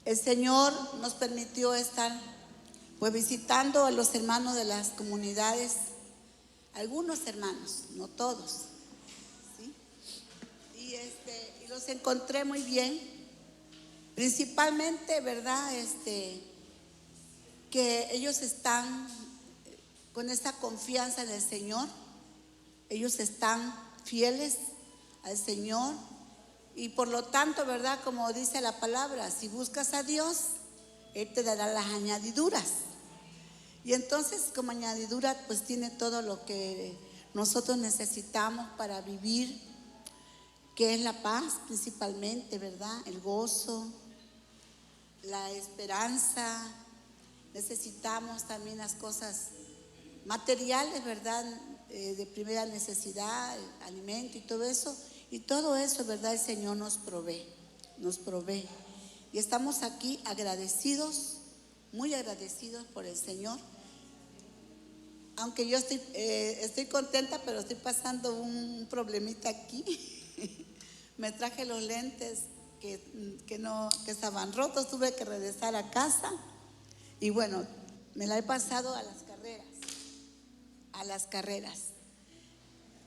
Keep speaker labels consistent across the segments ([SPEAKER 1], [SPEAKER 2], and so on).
[SPEAKER 1] El Señor nos permitió estar pues visitando a los hermanos de las comunidades, algunos hermanos, no todos, ¿sí? Y los encontré muy bien, principalmente, ¿verdad? Que ellos están con esa confianza en el Señor, ellos están fieles al Señor y por lo tanto, ¿verdad? Como dice la palabra, si buscas a Dios, Él te dará las añadiduras. Y entonces como añadidura pues tiene todo lo que nosotros necesitamos para vivir, que es la paz principalmente, ¿verdad? El gozo, la esperanza. Necesitamos también las cosas materiales, ¿verdad? De primera necesidad, el alimento y todo eso. Y todo eso, ¿verdad? El Señor nos provee, nos provee. Y estamos aquí agradecidos, muy agradecidos por el Señor. Aunque yo estoy contenta, pero estoy pasando un problemita aquí. Me traje los lentes que estaban rotos, tuve que regresar a casa. Y bueno, me la he pasado a las carreras.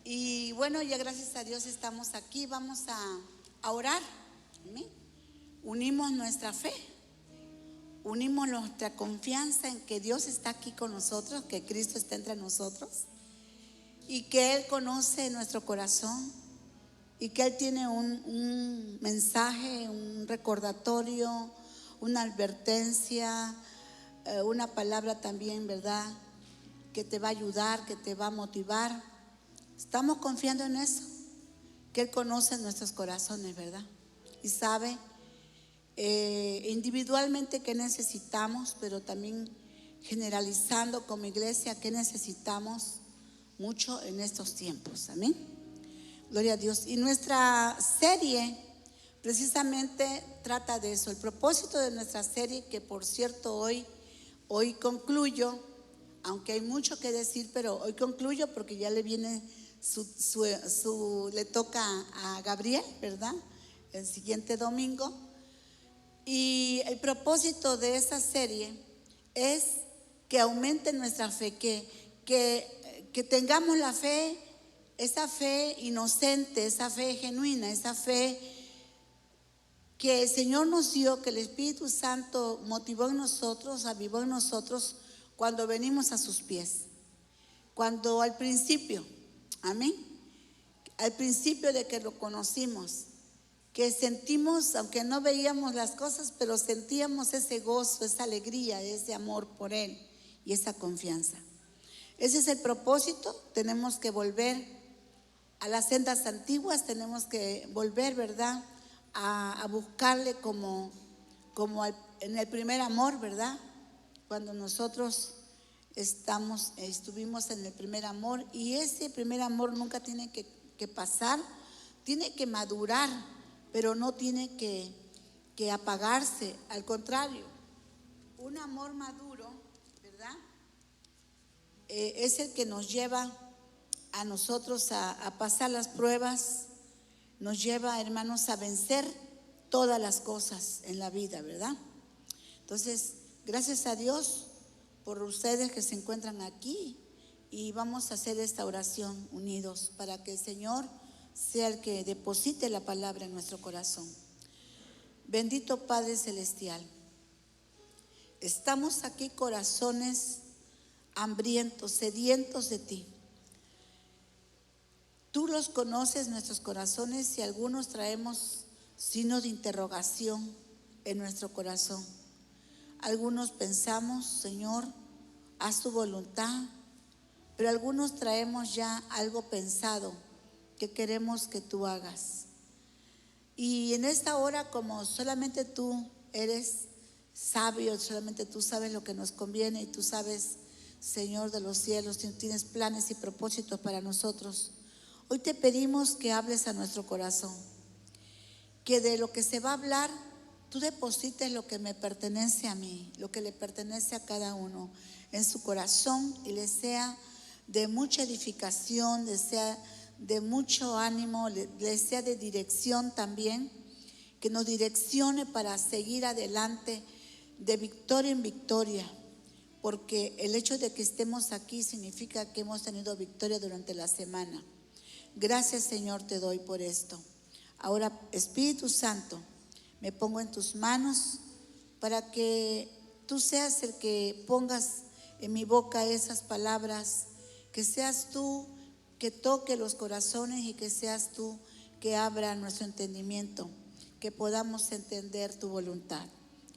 [SPEAKER 1] Y bueno, ya gracias a Dios estamos aquí, vamos a orar. ¿Sí? Unimos nuestra fe, unimos nuestra confianza en que Dios está aquí con nosotros, que Cristo está entre nosotros y que Él conoce nuestro corazón y que Él tiene un mensaje, un recordatorio, una advertencia, una palabra también, ¿verdad? Que te va a ayudar, que te va a motivar. Estamos confiando en eso, que Él conoce nuestros corazones, ¿verdad? Y sabe individualmente qué necesitamos, pero también generalizando como iglesia qué necesitamos mucho en estos tiempos. Amén. Gloria a Dios. Y nuestra serie precisamente trata de eso. El propósito de nuestra serie, que por cierto hoy concluyo, aunque hay mucho que decir, pero hoy concluyo porque ya le viene le toca a Gabriel, ¿verdad? El siguiente domingo. Y el propósito de esa serie es que aumente nuestra fe, que tengamos la fe, esa fe inocente, esa fe genuina, esa fe que el Señor nos dio, que el Espíritu Santo motivó en nosotros, avivó en nosotros cuando venimos a sus pies. Cuando al principio, amén, al principio de que lo conocimos, que sentimos, aunque no veíamos las cosas, pero sentíamos ese gozo, esa alegría, ese amor por Él y esa confianza. Ese es el propósito. Tenemos que volver a las sendas antiguas, tenemos que volver, ¿verdad?, a buscarle como en el primer amor, ¿verdad? Cuando nosotros estuvimos en el primer amor, y ese primer amor nunca tiene que pasar, tiene que madurar, pero no tiene que apagarse. Al contrario, un amor maduro, ¿verdad? Es el que nos lleva a nosotros a pasar las pruebas, nos lleva, hermanos, a vencer todas las cosas en la vida, ¿verdad? Entonces, gracias a Dios por ustedes que se encuentran aquí, y vamos a hacer esta oración unidos para que el Señor sea el que deposite la palabra en nuestro corazón. Bendito Padre Celestial, estamos aquí corazones hambrientos, sedientos de ti. Tú los conoces, nuestros corazones, y algunos traemos signos de interrogación en nuestro corazón. Algunos pensamos, Señor, haz tu voluntad, pero algunos traemos ya algo pensado que queremos que tú hagas. Y en esta hora, como solamente tú eres sabio, solamente tú sabes lo que nos conviene, y tú sabes, Señor de los cielos, tienes planes y propósitos para nosotros. Hoy te pedimos que hables a nuestro corazón, que de lo que se va a hablar, tú deposites lo que me pertenece a mí, lo que le pertenece a cada uno en su corazón, y le sea de mucha edificación, le sea de mucho ánimo, le sea de dirección también, que nos direccione para seguir adelante de victoria en victoria, porque el hecho de que estemos aquí significa que hemos tenido victoria durante la semana. Gracias, Señor, te doy por esto. Ahora, Espíritu Santo, me pongo en tus manos para que tú seas el que pongas en mi boca esas palabras, que seas tú que toque los corazones y que seas tú que abra nuestro entendimiento, que podamos entender tu voluntad.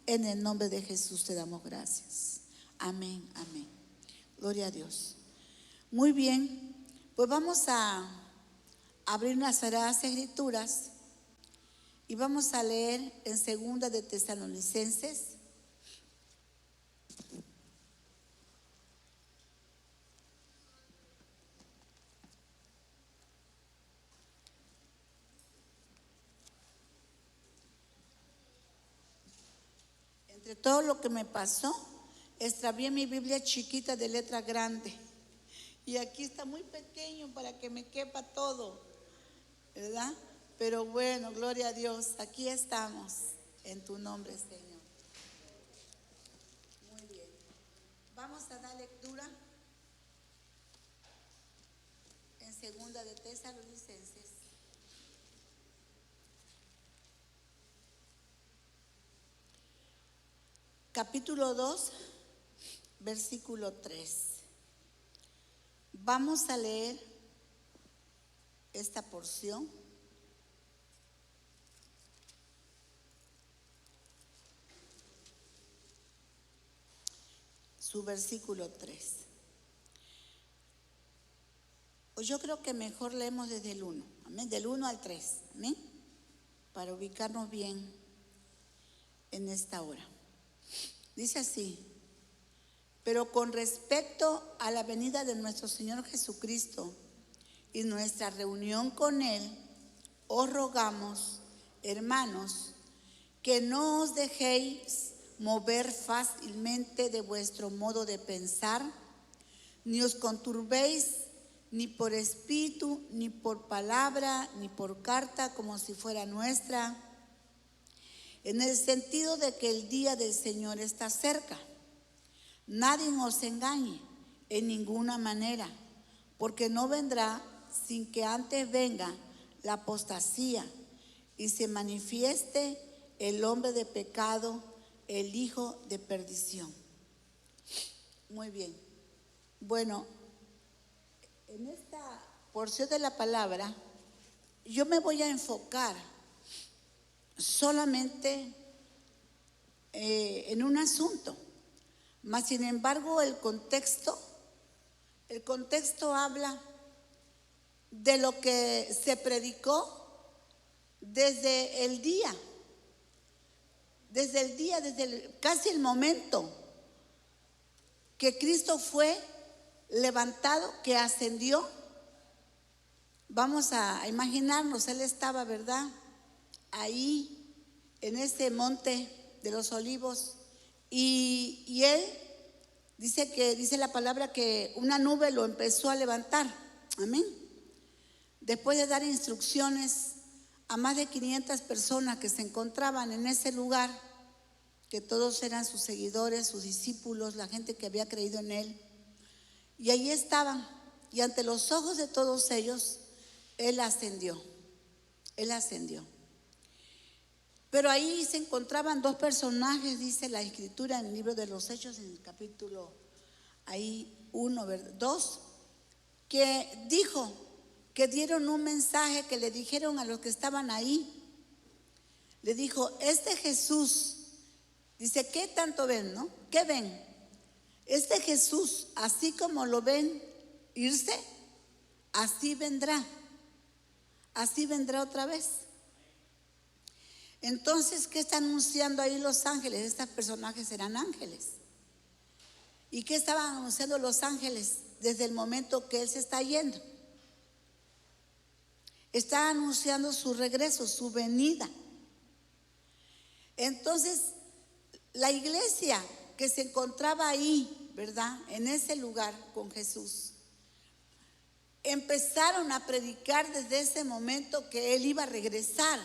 [SPEAKER 1] En el nombre de Jesús te damos gracias. Amén, amén. Gloria a Dios. Muy bien, pues vamos a abrir las Sagradas Escrituras y vamos a leer en 2 de Tesalonicenses. Entre todo lo que me pasó, extravié mi Biblia chiquita de letra grande. Y aquí está muy pequeño para que me quepa todo, ¿verdad? Pero bueno, gloria a Dios, aquí estamos en tu nombre, Señor. Muy bien. Vamos a dar lectura en 2 de Tesalonicenses. Capítulo 2, versículo 3. Vamos a leer esta porción. Su versículo 3. Pues yo creo que mejor leemos desde el 1, amén, del 1 al 3, amén, para ubicarnos bien en esta hora. Dice así: pero con respecto a la venida de nuestro Señor Jesucristo y nuestra reunión con Él, os rogamos, hermanos, que no os dejéis mover fácilmente de vuestro modo de pensar, ni os conturbéis ni por espíritu, ni por palabra, ni por carta como si fuera nuestra, en el sentido de que el día del Señor está cerca. Nadie os engañe en ninguna manera, porque no vendrá sin que antes venga la apostasía y se manifieste el hombre de pecado, el hijo de perdición. Muy bien. Bueno, en esta porción de la palabra yo me voy a enfocar solamente en un asunto, mas sin embargo el contexto habla de lo que se predicó desde casi el momento que Cristo fue levantado, que ascendió. Vamos a imaginarnos, Él estaba, ¿verdad?, ahí en ese monte de los olivos, y Él dice la palabra que una nube lo empezó a levantar, amén, después de dar instrucciones a más de 500 personas que se encontraban en ese lugar, que todos eran sus seguidores, sus discípulos, la gente que había creído en Él. Y ahí estaban, y ante los ojos de todos ellos, Él ascendió. Pero ahí se encontraban dos personajes, dice la Escritura en el libro de los Hechos, en el capítulo 1, 2, que dijo, que dieron un mensaje, que le dijeron a los que estaban ahí, le dijo: este Jesús, dice, ¿qué tanto ven, no? ¿Qué ven? Este Jesús, así como lo ven irse, así vendrá otra vez. Entonces, ¿qué está anunciando ahí los ángeles? Estos personajes eran ángeles. ¿Y qué estaban anunciando los ángeles desde el momento que Él se está yendo? Está anunciando su regreso, su venida. Entonces, la iglesia que se encontraba ahí, ¿verdad?, en ese lugar con Jesús, empezaron a predicar desde ese momento que Él iba a regresar.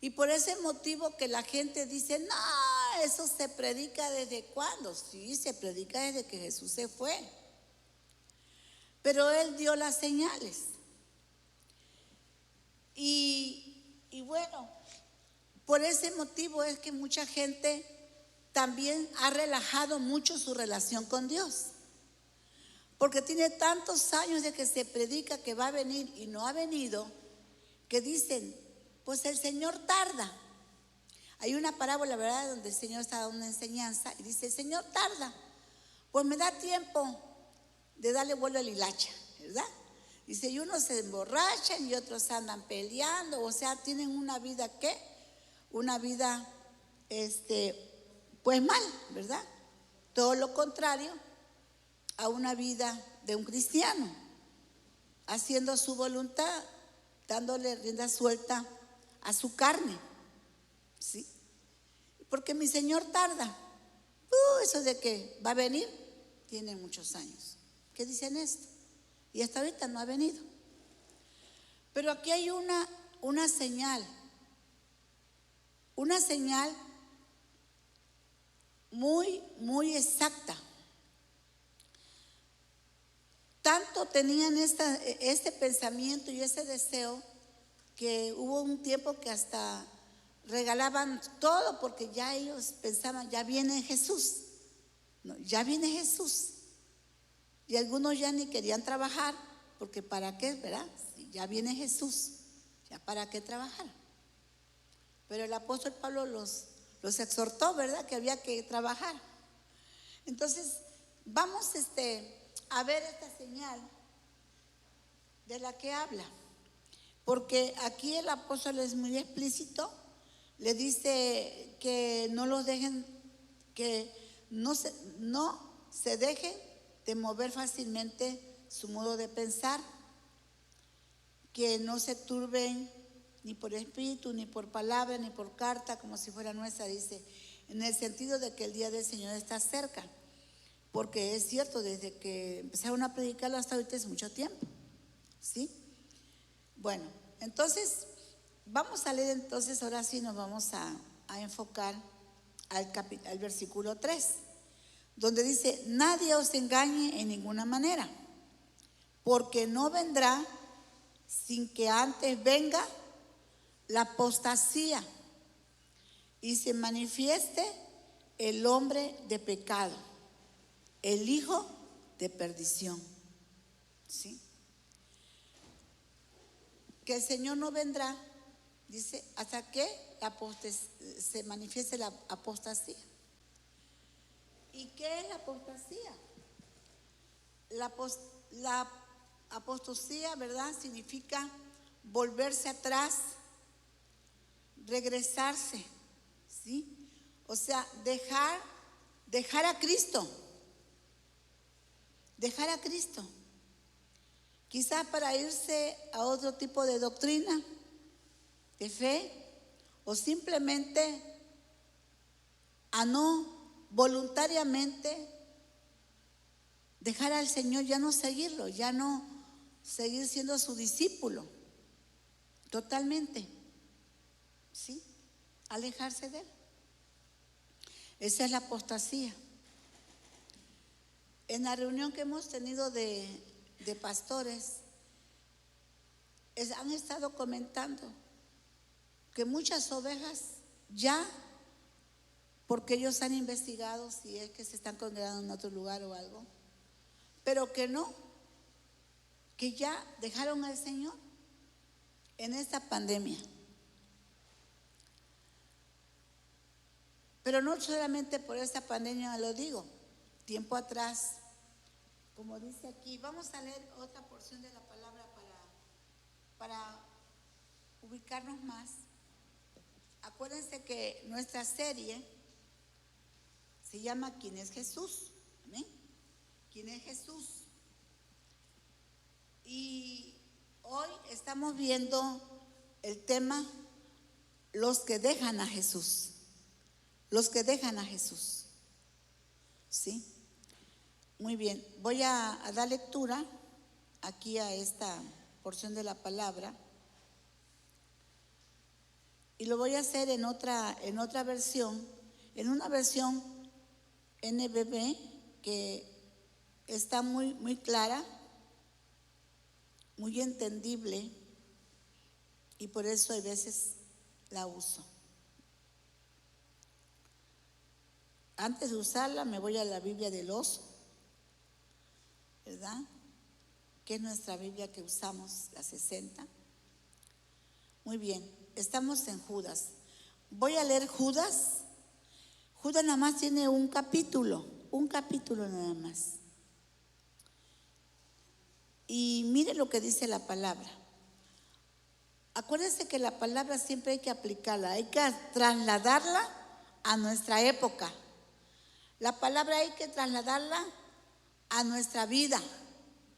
[SPEAKER 1] Y por ese motivo que la gente dice, no, eso se predica ¿desde cuándo? Sí, se predica desde que Jesús se fue. Pero Él dio las señales. Y bueno, por ese motivo es que mucha gente también ha relajado mucho su relación con Dios. Porque tiene tantos años de que se predica que va a venir y no ha venido, que dicen, pues el Señor tarda. Hay una parábola, ¿verdad?, donde el Señor está dando una enseñanza y dice, el Señor tarda, pues me da tiempo de darle vuelo a la hilacha, ¿verdad? Dice, y unos se emborrachan y otros andan peleando, o sea, tienen una vida, ¿qué? Una vida, pues mal, ¿verdad? Todo lo contrario a una vida de un cristiano, haciendo su voluntad, dándole rienda suelta a su carne, ¿sí? Porque mi Señor tarda. Eso de que va a venir, tiene muchos años. ¿Qué dicen esto? Y hasta ahorita no ha venido. Pero aquí hay una señal muy, muy exacta. Tanto tenían este pensamiento y ese deseo que hubo un tiempo que hasta regalaban todo porque ya ellos pensaban, ya viene Jesús. No, ya viene Jesús. Y algunos ya ni querían trabajar porque ¿para qué, verdad? Si ya viene Jesús, ya para qué trabajar. Pero el apóstol Pablo los exhortó, ¿verdad?, que había que trabajar. Entonces, vamos a ver esta señal de la que habla, porque aquí el apóstol es muy explícito, le dice que no los dejen, que no se dejen de mover fácilmente su modo de pensar, que no se turben ni por espíritu, ni por palabra, ni por carta, como si fuera nuestra, dice, en el sentido de que el día del Señor está cerca. Porque es cierto, desde que empezaron a predicarlo hasta ahorita es mucho tiempo, ¿sí? Bueno, entonces, vamos a leer entonces, ahora sí nos vamos a enfocar al versículo 3, donde dice, nadie os engañe en ninguna manera, porque no vendrá sin que antes venga la apostasía y se manifieste el hombre de pecado, el hijo de perdición, ¿sí? Que el Señor no vendrá, dice, hasta que se manifieste la apostasía. ¿Y qué es la apostasía? La apostasía, ¿verdad?, significa volverse atrás, regresarse, ¿sí? O sea, dejar a Cristo. Dejar a Cristo, quizás para irse a otro tipo de doctrina, de fe, o simplemente a no voluntariamente dejar al Señor, ya no seguirlo, ya no seguir siendo su discípulo, totalmente, ¿sí? Alejarse de Él. Esa es la apostasía. En la reunión que hemos tenido de pastores, han estado comentando que muchas ovejas ya, porque ellos han investigado si es que se están congregando en otro lugar o algo, pero que no, que ya dejaron al Señor en esta pandemia. Pero no solamente por esta pandemia lo digo, tiempo atrás, como dice aquí, vamos a leer otra porción de la palabra para ubicarnos más. Acuérdense que nuestra serie se llama ¿Quién es Jesús? ¿Amén? ¿Quién es Jesús? Y hoy estamos viendo el tema, los que dejan a Jesús. Los que dejan a Jesús. ¿Sí? Muy bien, voy a dar lectura aquí a esta porción de la palabra. y lo voy a hacer en otra versión, en una versión NBB que está muy clara, muy entendible, y por eso hay veces la uso. Antes de usarla me voy a la Biblia del oso, ¿verdad? Que es nuestra Biblia que usamos, la 60. Muy bien, estamos en Judas. Voy a leer Judas. Judas nada más tiene un capítulo nada más. Y mire lo que dice la palabra. Acuérdense que la palabra siempre hay que aplicarla, hay que trasladarla a nuestra época. La palabra hay que trasladarla a nuestra vida.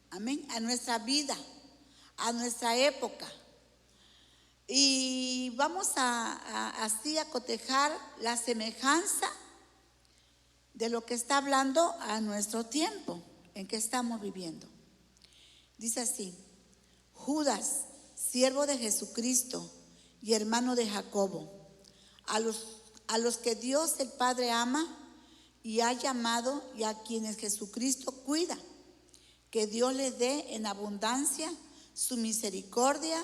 [SPEAKER 1] Amén, a nuestra vida, a nuestra época. Y vamos así a cotejar la semejanza de lo que está hablando a nuestro tiempo en que estamos viviendo. Dice así: Judas, siervo de Jesucristo y hermano de Jacobo, a los que Dios el Padre ama y ha llamado, y a quienes Jesucristo cuida, que Dios les dé en abundancia su misericordia,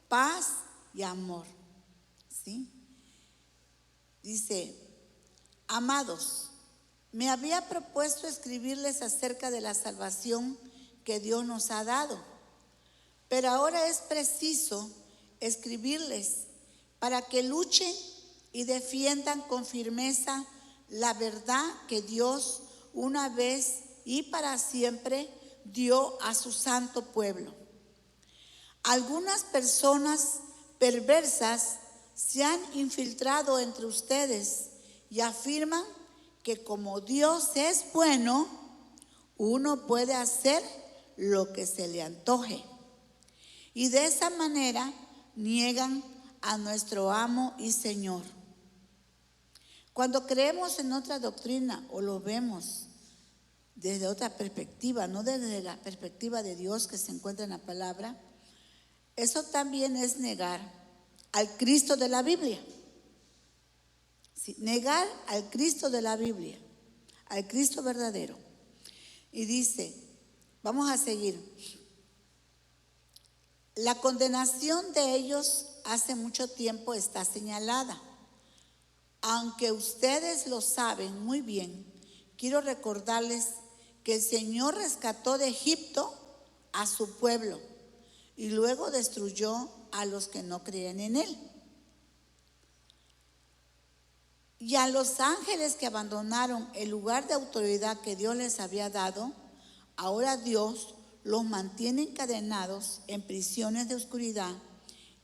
[SPEAKER 1] paz y amor. ¿Sí? Dice: amados, me había propuesto escribirles acerca de la salvación que Dios nos ha dado, pero ahora es preciso escribirles para que luchen y defiendan con firmeza la verdad que Dios una vez y para siempre dio a su santo pueblo. Algunas personas perversas se han infiltrado entre ustedes y afirman que como Dios es bueno, uno puede hacer lo que se le antoje. Y de esa manera niegan a nuestro amo y Señor. Cuando creemos en otra doctrina o lo vemos desde otra perspectiva, no desde la perspectiva de Dios que se encuentra en la palabra, eso también es negar al Cristo de la Biblia. Sí, negar al Cristo de la Biblia, al Cristo verdadero. Y dice, vamos a seguir. La condenación de ellos hace mucho tiempo está señalada. Aunque ustedes lo saben muy bien, quiero recordarles que el Señor rescató de Egipto a su pueblo y luego destruyó a los que no creían en Él. Y a los ángeles que abandonaron el lugar de autoridad que Dios les había dado, ahora Dios los mantiene encadenados en prisiones de oscuridad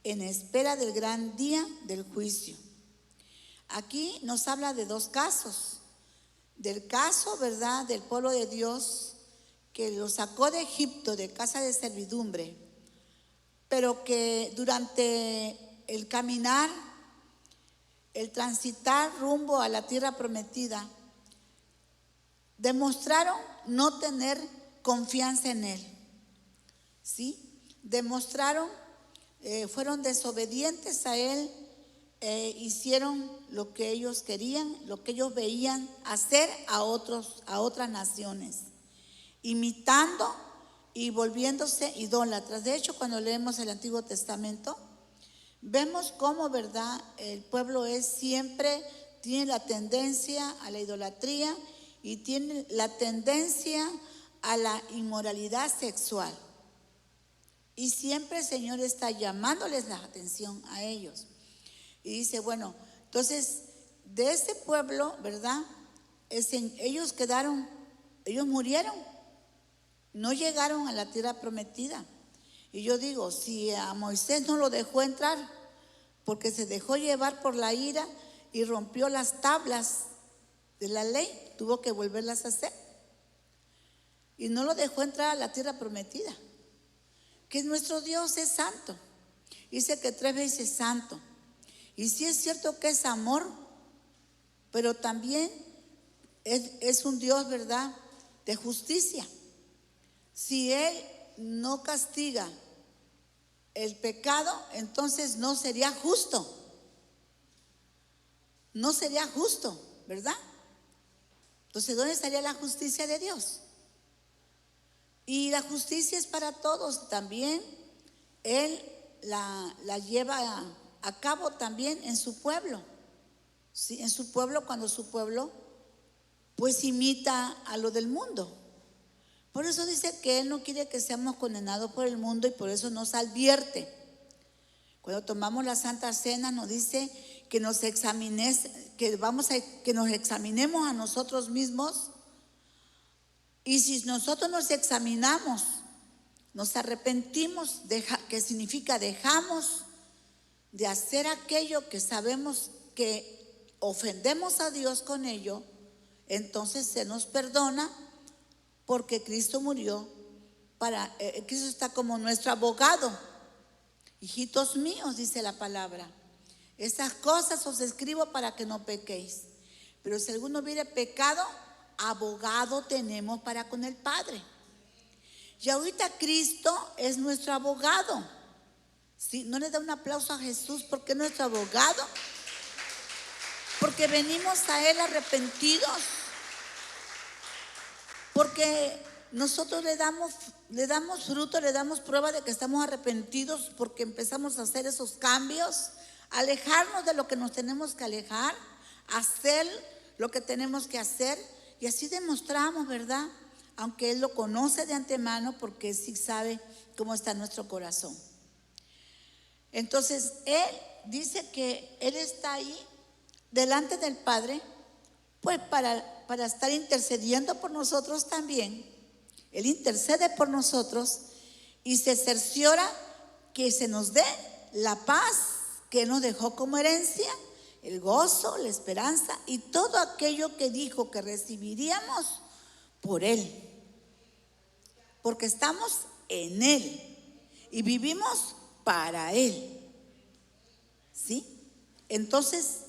[SPEAKER 1] en espera del gran día del juicio. Aquí nos habla de dos casos. Del caso, ¿verdad?, del pueblo de Dios que lo sacó de Egipto, de casa de servidumbre, pero que durante el caminar, el transitar rumbo a la tierra prometida, demostraron no tener confianza en Él. ¿Sí? Demostraron, fueron desobedientes a Él, hicieron lo que ellos querían, lo que ellos veían hacer a otras naciones, imitando y volviéndose idólatras. De hecho, cuando leemos el Antiguo Testamento, vemos cómo, ¿verdad?, el pueblo tiene la tendencia a la idolatría y tiene la tendencia a la inmoralidad sexual. Y siempre el Señor está llamándoles la atención a ellos. Y dice, bueno, entonces de ese pueblo, ¿verdad?, ellos murieron, no llegaron a la tierra prometida. Y yo digo, si a Moisés no lo dejó entrar porque se dejó llevar por la ira y rompió las tablas de la ley, tuvo que volverlas a hacer. Y no lo dejó entrar a la tierra prometida, que nuestro Dios es santo. Dice que 3 veces santo. Y sí es cierto que es amor, pero también es un Dios, ¿verdad?, de justicia. Si Él no castiga el pecado, entonces no sería justo. no sería justo, ¿verdad? Entonces, ¿dónde estaría la justicia de Dios? Y la justicia es para todos también. Él la lleva a cabo también en su pueblo. ¿Sí? En su pueblo, cuando su pueblo pues imita a lo del mundo. Por eso dice que Él no quiere que seamos condenados por el mundo y por eso nos advierte. Cuando tomamos la Santa Cena nos dice que nos examinemos a nosotros mismos. Y si nosotros nos examinamos, nos arrepentimos, que significa dejamos de hacer aquello que sabemos que ofendemos a Dios con ello, entonces se nos perdona porque Cristo murió Cristo está como nuestro abogado. Hijitos míos, dice la palabra, estas cosas os escribo para que no pequéis. Pero si alguno hubiere pecado, abogado tenemos para con el Padre. Y ahorita Cristo es nuestro abogado. ¿Sí? ¿No le da un aplauso a Jesús porque es nuestro abogado? Porque venimos a Él arrepentidos. Porque nosotros le damos fruto, le damos prueba de que estamos arrepentidos porque empezamos a hacer esos cambios, alejarnos de lo que nos tenemos que alejar, hacer lo que tenemos que hacer. Y así demostramos, ¿verdad? Aunque Él lo conoce de antemano porque sí sabe cómo está nuestro corazón. Entonces, Él dice que Él está ahí delante del Padre, pues para estar intercediendo por nosotros también. Él intercede por nosotros y se cerciora que se nos dé la paz que Él nos dejó como herencia, el gozo, la esperanza y todo aquello que dijo que recibiríamos por Él. Porque estamos en Él y vivimos para Él. ¿Sí? Entonces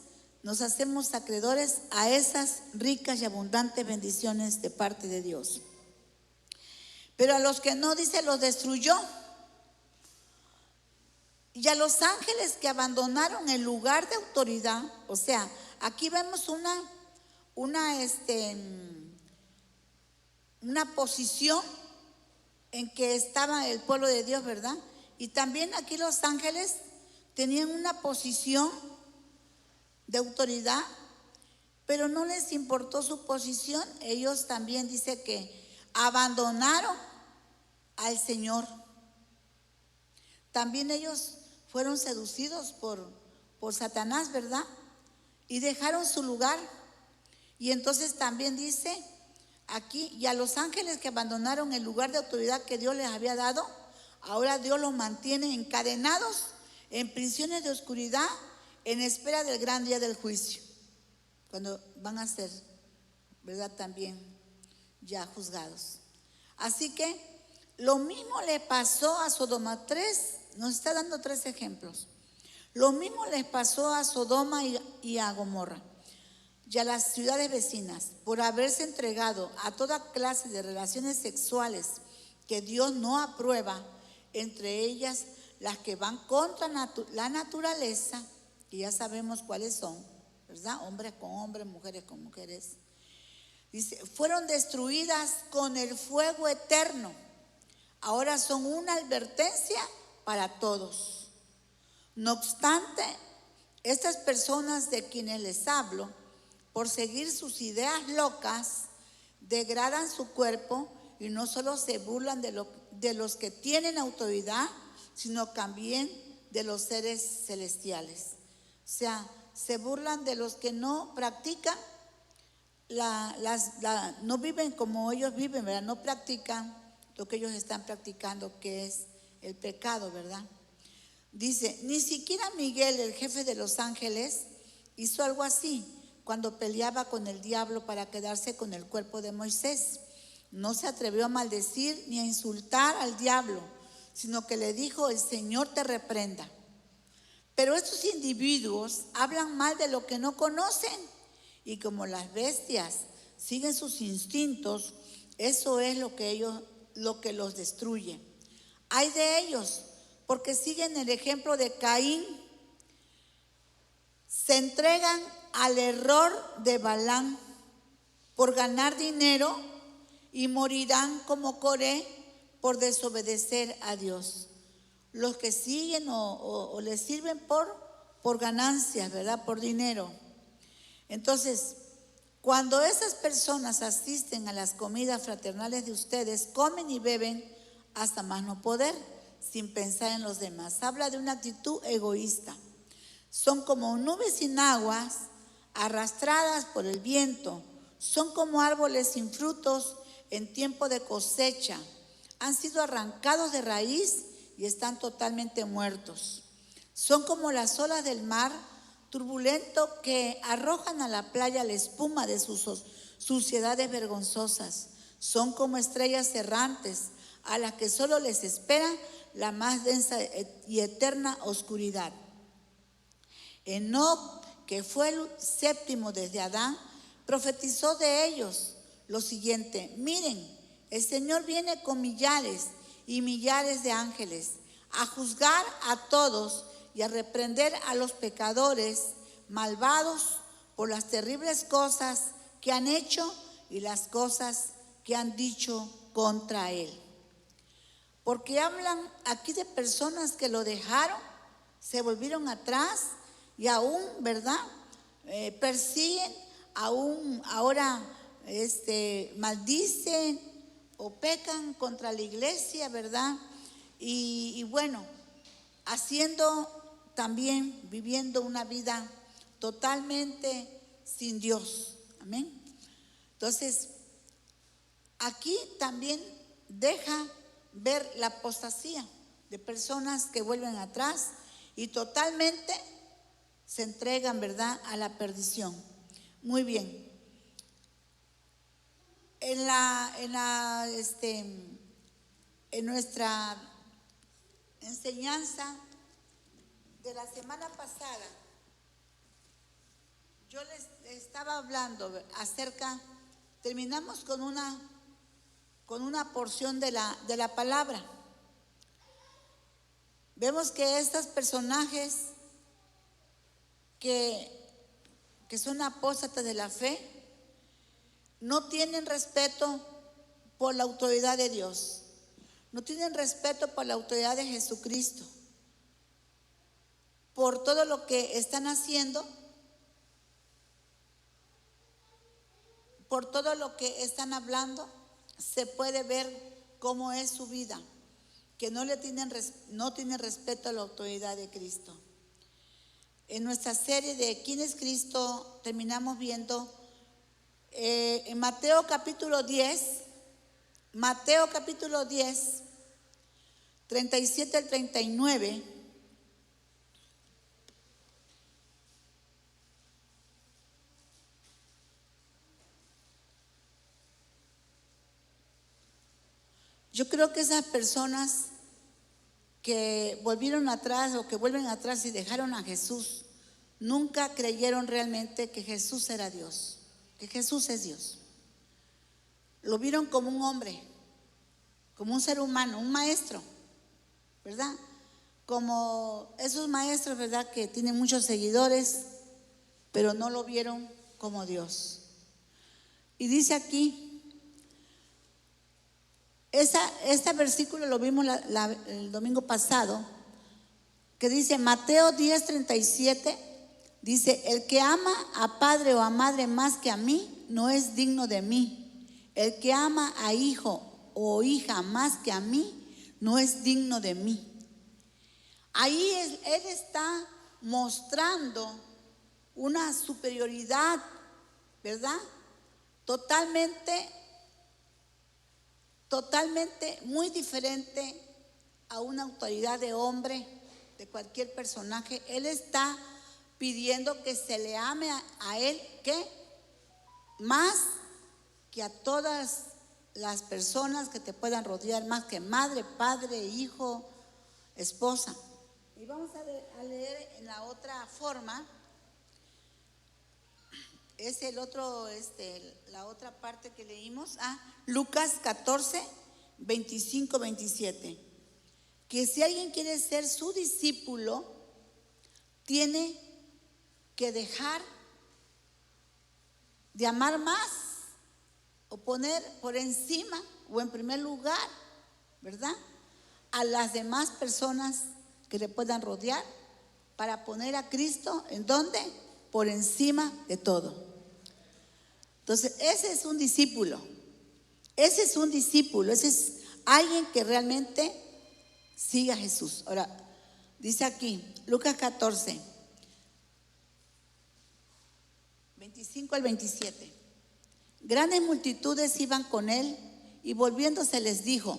[SPEAKER 1] nos hacemos acreedores a esas ricas y abundantes bendiciones de parte de Dios. Pero a los que no, dice, los destruyó. Y a los ángeles que abandonaron el lugar de autoridad, o sea, aquí vemos una posición en que estaba el pueblo de Dios, ¿verdad? Y también aquí los ángeles tenían una posición de autoridad, pero no les importó su posición. Ellos también dice que abandonaron al Señor. También ellos fueron seducidos por Satanás, ¿verdad? Y dejaron su lugar. Y entonces también dice aquí, y a los ángeles que abandonaron el lugar de autoridad que Dios les había dado, ahora Dios los mantiene encadenados en prisiones de oscuridad en espera del gran día del juicio, cuando van a ser, ¿verdad? También ya juzgados. Así que lo mismo le pasó a Sodoma. Nos está dando 3 ejemplos. Lo mismo les pasó a Sodoma y a Gomorra y a las ciudades vecinas por haberse entregado a toda clase de relaciones sexuales que Dios no aprueba, entre ellas las que van contra la naturaleza, que ya sabemos cuáles son, ¿verdad? Hombres con hombres, mujeres con mujeres. Dice, fueron destruidas con el fuego eterno. Ahora son una advertencia para todos. No obstante, estas personas de quienes les hablo, por seguir sus ideas locas, degradan su cuerpo y no solo se burlan de los que tienen autoridad, sino también de los seres celestiales. O sea, se burlan de los que no practican, no viven como ellos viven, ¿verdad? No practican lo que ellos están practicando, que es el pecado, ¿verdad? Dice, ni siquiera Miguel, el jefe de los ángeles, hizo algo así cuando peleaba con el diablo para quedarse con el cuerpo de Moisés. No se atrevió a maldecir ni a insultar al diablo, sino que le dijo, el Señor te reprenda. Pero estos individuos hablan mal de lo que no conocen, y como las bestias siguen sus instintos, eso es lo que los destruye. Ay de ellos, porque siguen el ejemplo de Caín. Se entregan al error de Balaam por ganar dinero y morirán como Coré por desobedecer a Dios. Los que siguen o les sirven por ganancias, ¿verdad? Por dinero. Entonces, cuando esas personas asisten a las comidas fraternales de ustedes, comen y beben hasta más no poder, sin pensar en los demás. Habla de una actitud egoísta. Son como nubes sin aguas, arrastradas por el viento. Son como árboles sin frutos en tiempo de cosecha. Han sido arrancados de raíz y están totalmente muertos. Son como las olas del mar turbulento que arrojan a la playa la espuma de sus suciedades vergonzosas. Son como estrellas errantes a las que solo les espera la más densa y eterna oscuridad. Enoc, que fue el séptimo desde Adán, profetizó de ellos lo siguiente: miren, el Señor viene con millares y millares de ángeles a juzgar a todos y a reprender a los pecadores malvados por las terribles cosas que han hecho y las cosas que han dicho contra él. Porque hablan aquí de personas que lo dejaron, se volvieron atrás y aún, ¿verdad? Persiguen, aún ahora maldicen o pecan contra la iglesia, ¿verdad? Y bueno, haciendo también, viviendo una vida totalmente sin Dios. Amén. Entonces, aquí también deja ver la apostasía de personas que vuelven atrás y totalmente se entregan, ¿verdad?, a la perdición. Muy bien. En nuestra enseñanza de la semana pasada, yo les estaba hablando acerca, terminamos con una porción de la palabra. Vemos que estos personajes que son apóstatas de la fe no tienen respeto por la autoridad de Dios, no tienen respeto por la autoridad de Jesucristo, por todo lo que están haciendo, por todo lo que están hablando. Se puede ver cómo es su vida, que no tienen respeto a la autoridad de Cristo. En nuestra serie de ¿Quién es Cristo? Terminamos viendo en Mateo capítulo 10, 37 al 39. Yo creo que esas personas que volvieron atrás o que vuelven atrás y dejaron a Jesús, nunca creyeron realmente que Jesús era Dios, que Jesús es Dios. Lo vieron como un hombre, como un ser humano, un maestro, ¿verdad? Como esos maestros, ¿verdad?, que tienen muchos seguidores, pero no lo vieron como Dios. Y dice aquí, este versículo lo vimos el domingo pasado, que dice Mateo 10:37, dice: el que ama a padre o a madre más que a mí no es digno de mí. El que ama a hijo o hija más que a mí no es digno de mí. Ahí él está mostrando una superioridad, ¿verdad? Totalmente muy diferente a una autoridad de hombre, de cualquier personaje. Él está pidiendo que se le ame a él, ¿qué? Más que a todas las personas que te puedan rodear, más que madre, padre, hijo, esposa. Y vamos a leer en la otra forma. Es el otro, la otra parte que leímos, Lucas 14, 25, 27. Que si alguien quiere ser su discípulo, tiene que dejar de amar más o poner por encima o en primer lugar, ¿verdad?, a las demás personas que le puedan rodear, para poner a Cristo, ¿en dónde? Por encima de todo. Entonces, ese es un discípulo. Ese es un discípulo. Ese es alguien que realmente sigue a Jesús. Ahora, dice aquí, Lucas 14, 25 al 27. Grandes multitudes iban con él y volviéndose les dijo: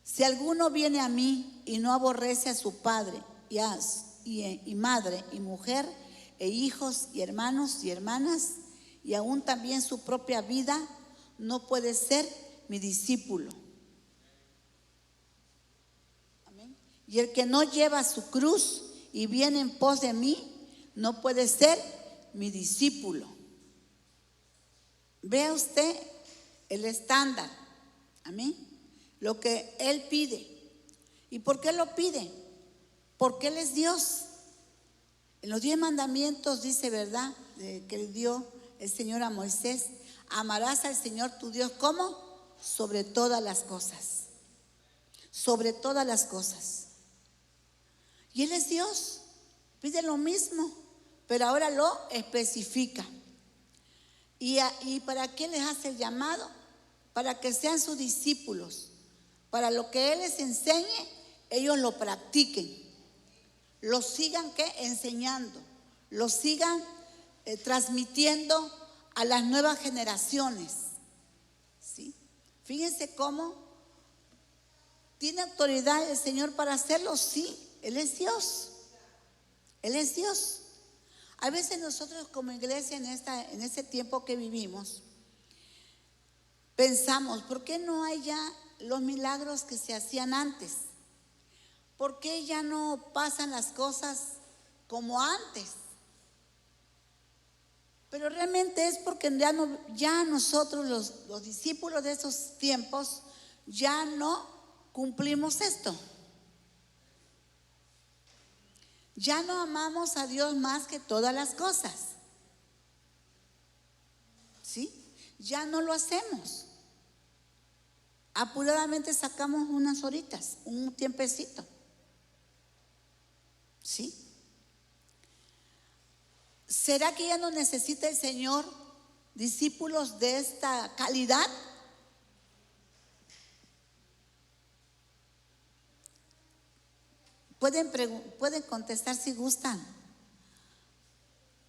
[SPEAKER 1] si alguno viene a mí y no aborrece a su padre y madre y mujer e hijos y hermanos y hermanas y aún también su propia vida, no puede ser mi discípulo. Amén. Y el que no lleva su cruz y viene en pos de mí, no puede ser mi discípulo. Vea usted el estándar. Amén. Lo que Él pide. ¿Y por qué lo pide? Porque Él es Dios. En los 10 mandamientos dice, ¿verdad?, que le dio el Señor a Moisés: amarás al Señor tu Dios, ¿cómo? Sobre todas las cosas. Sobre todas las cosas. Y Él es Dios. Pide lo mismo, pero ahora lo especifica. ¿Y para qué les hace el llamado? Para que sean sus discípulos. Para lo que Él les enseñe, ellos lo practiquen. Lo sigan, ¿qué? Enseñando. Lo sigan transmitiendo a las nuevas generaciones. ¿Sí? Fíjense cómo tiene autoridad el Señor para hacerlo. Sí, Él es Dios. Él es Dios. A veces nosotros como iglesia en este tiempo que vivimos, pensamos, ¿por qué no hay ya los milagros que se hacían antes? ¿Por qué ya no pasan las cosas como antes? Pero realmente es porque ya nosotros los discípulos de esos tiempos ya no cumplimos esto. Ya no amamos a Dios más que todas las cosas. ¿Sí? Ya no lo hacemos. Apuradamente sacamos unas horitas, un tiempecito. ¿Sí? ¿Será que ya no necesita el Señor discípulos de esta calidad? Pueden contestar si gustan.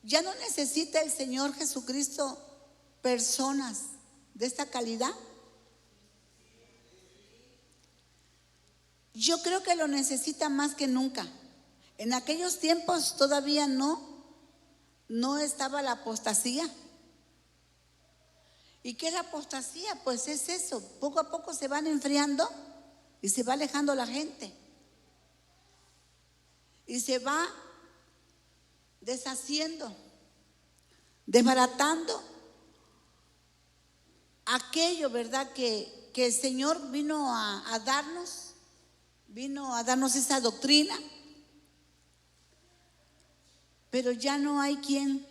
[SPEAKER 1] ¿Ya no necesita el Señor Jesucristo personas de esta calidad? Yo creo que lo necesita más que nunca. En aquellos tiempos todavía no estaba la apostasía. ¿Y qué es la apostasía? Pues es eso, poco a poco se van enfriando y se va alejando la gente. Y se va deshaciendo, desbaratando aquello, ¿verdad?, que el Señor vino a darnos esa doctrina. Pero ya no hay quien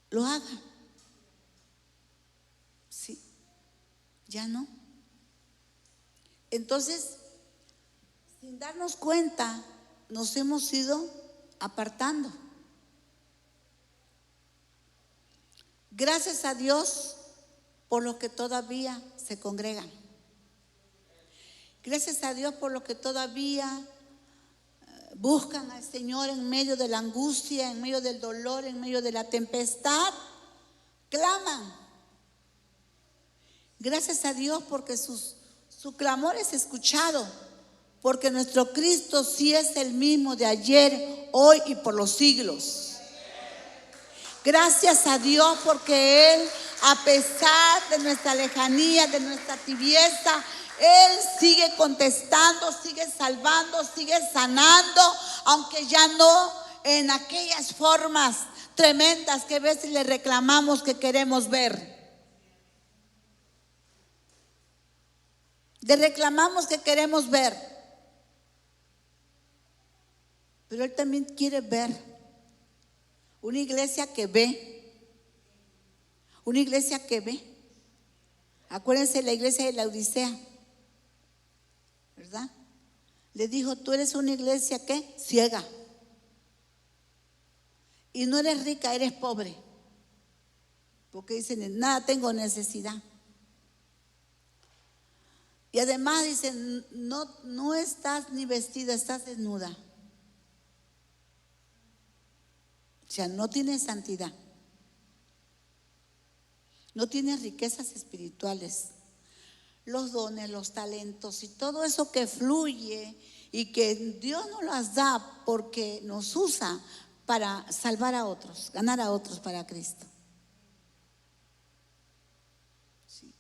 [SPEAKER 1] lo haga. Sí, ya no. Entonces, sin darnos cuenta, nos hemos ido apartando. Gracias a Dios por los que todavía se congregan. Gracias a Dios por los que todavía buscan al Señor en medio de la angustia, en medio del dolor, en medio de la tempestad. Claman. Gracias a Dios porque su clamor es escuchado. Porque nuestro Cristo sí es el mismo de ayer, hoy y por los siglos. Gracias a Dios porque Él, a pesar de nuestra lejanía, de nuestra tibieza, Él sigue contestando, sigue salvando, sigue sanando, aunque ya no en aquellas formas tremendas que a veces le reclamamos que queremos ver. Le reclamamos que queremos ver. Pero Él también quiere ver una iglesia que ve, una iglesia que ve. Acuérdense la iglesia de la Odisea, ¿verdad? Le dijo, tú eres una iglesia ¿qué? Ciega. Y no eres rica, eres pobre. Porque dicen, nada tengo necesidad. Y además dicen, no estás ni vestida, estás desnuda. O sea, no tienes santidad. No tienes riquezas espirituales. Los dones, los talentos y todo eso que fluye y que Dios nos las da porque nos usa para salvar a otros, ganar a otros para Cristo. Sí.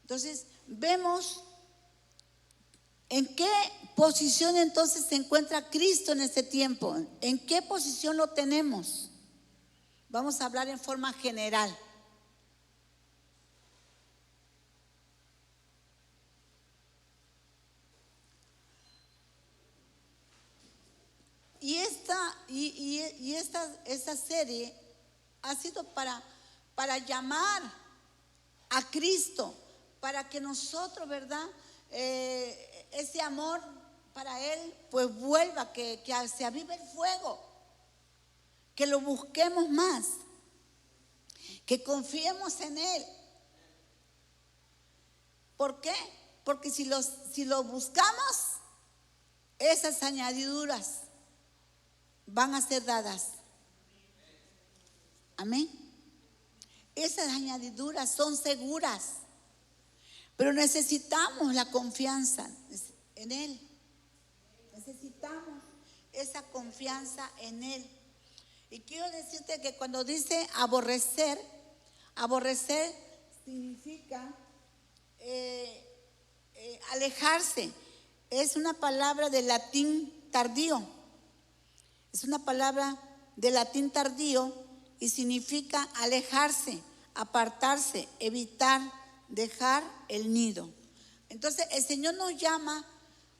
[SPEAKER 1] Entonces, vemos en qué posición entonces se encuentra Cristo en este tiempo. ¿En qué posición lo tenemos? Vamos a hablar en forma general. Y esta serie ha sido para llamar a Cristo, para que nosotros, ¿verdad? Ese amor para Él pues vuelva, que se avive el fuego, que lo busquemos más, que confiemos en Él. ¿Por qué? Porque si lo buscamos, esas añadiduras van a ser dadas. Amén. Esas añadiduras son seguras, pero necesitamos la confianza en Él. Necesitamos esa confianza en Él. Y quiero decirte que cuando dice aborrecer significa alejarse. Es una palabra de latín tardío. Es una palabra de latín tardío y significa alejarse, apartarse, evitar, dejar el nido. Entonces el Señor nos llama,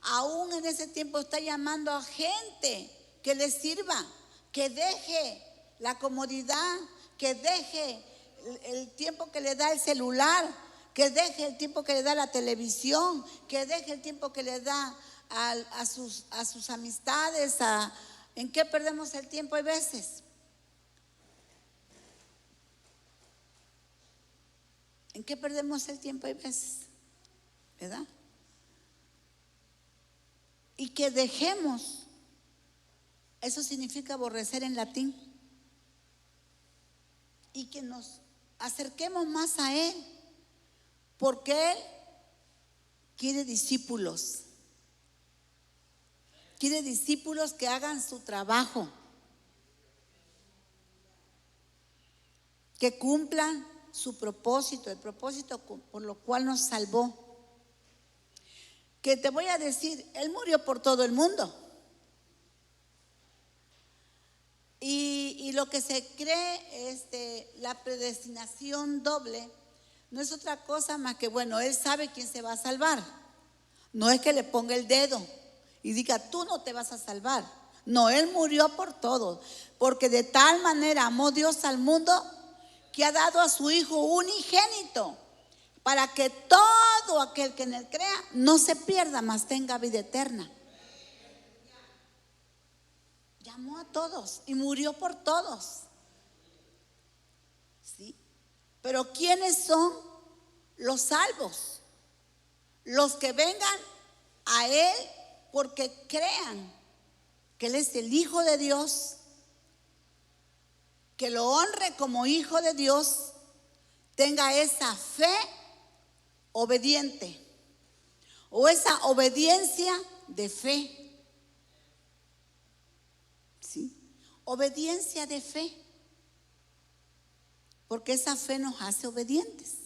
[SPEAKER 1] aún en ese tiempo está llamando a gente que le sirva, que deje la comodidad, que deje el tiempo que le da el celular, que deje el tiempo que le da la televisión, que deje el tiempo que le da a sus amistades. ¿En qué perdemos el tiempo hay veces? ¿En qué perdemos el tiempo hay veces? ¿Verdad? Y que dejemos, eso significa aborrecer en latín, y que nos acerquemos más a Él, porque Él quiere discípulos. Quiere discípulos que hagan su trabajo, que cumplan su propósito, el propósito por lo cual nos salvó. Que te voy a decir, Él murió por todo el mundo. Y lo que se cree, la predestinación doble, no es otra cosa más que, bueno, Él sabe quién se va a salvar. No es que le ponga el dedo y diga, tú no te vas a salvar. No, Él murió por todos, porque de tal manera amó Dios al mundo que ha dado a su Hijo unigénito, para que todo aquel que en Él crea no se pierda, mas tenga vida eterna. Llamó a todos y murió por todos. ¿Sí? Pero ¿quiénes son los salvos? Los que vengan a Él porque crean que Él es el Hijo de Dios, que lo honre como Hijo de Dios, tenga esa fe obediente o esa obediencia de fe. ¿Sí? Obediencia de fe, porque esa fe nos hace obedientes.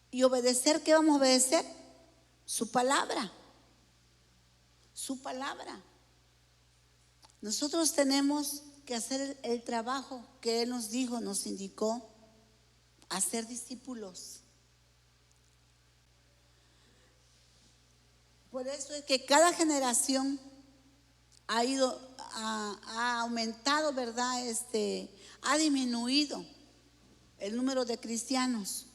[SPEAKER 1] ¿Y obedecer qué vamos a obedecer? Su palabra. Su palabra. Nosotros tenemos que hacer el trabajo que Él nos dijo, nos indicó, hacer discípulos. Por eso es que cada generación ha aumentado, ¿verdad? Ha disminuido el número de cristianos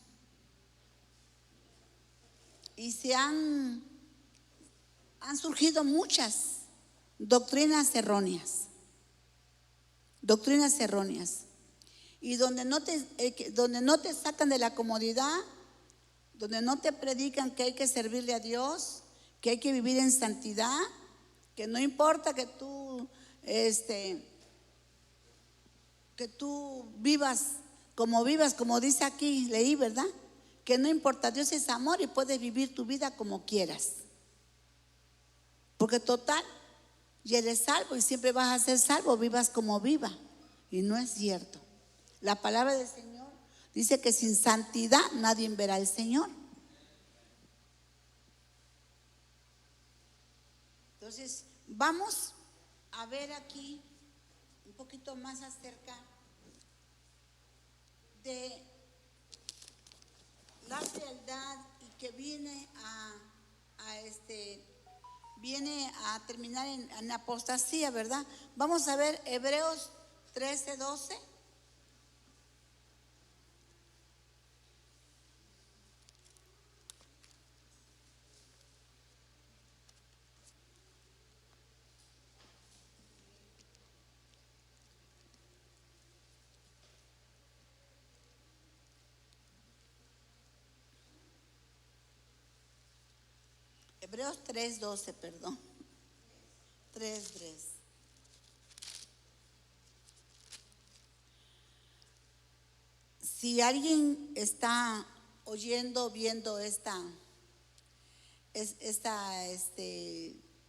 [SPEAKER 1] y han surgido muchas doctrinas erróneas. Doctrinas erróneas. Y donde no te sacan de la comodidad, donde no te predican que hay que servirle a Dios, que hay que vivir en santidad, que no importa que tú vivas, como dice aquí, leí, ¿verdad? Que no importa, Dios es amor y puedes vivir tu vida como quieras. Porque total, ya eres salvo y siempre vas a ser salvo, vivas como viva. Y no es cierto. La palabra del Señor dice que sin santidad nadie verá al Señor. Entonces, vamos a ver aquí un poquito más acerca de la fealdad y que viene a terminar en apostasía, ¿verdad? Vamos a ver Hebreos 13:12. Hebreos 3:12, perdón. 3:3. Si alguien está oyendo, viendo esta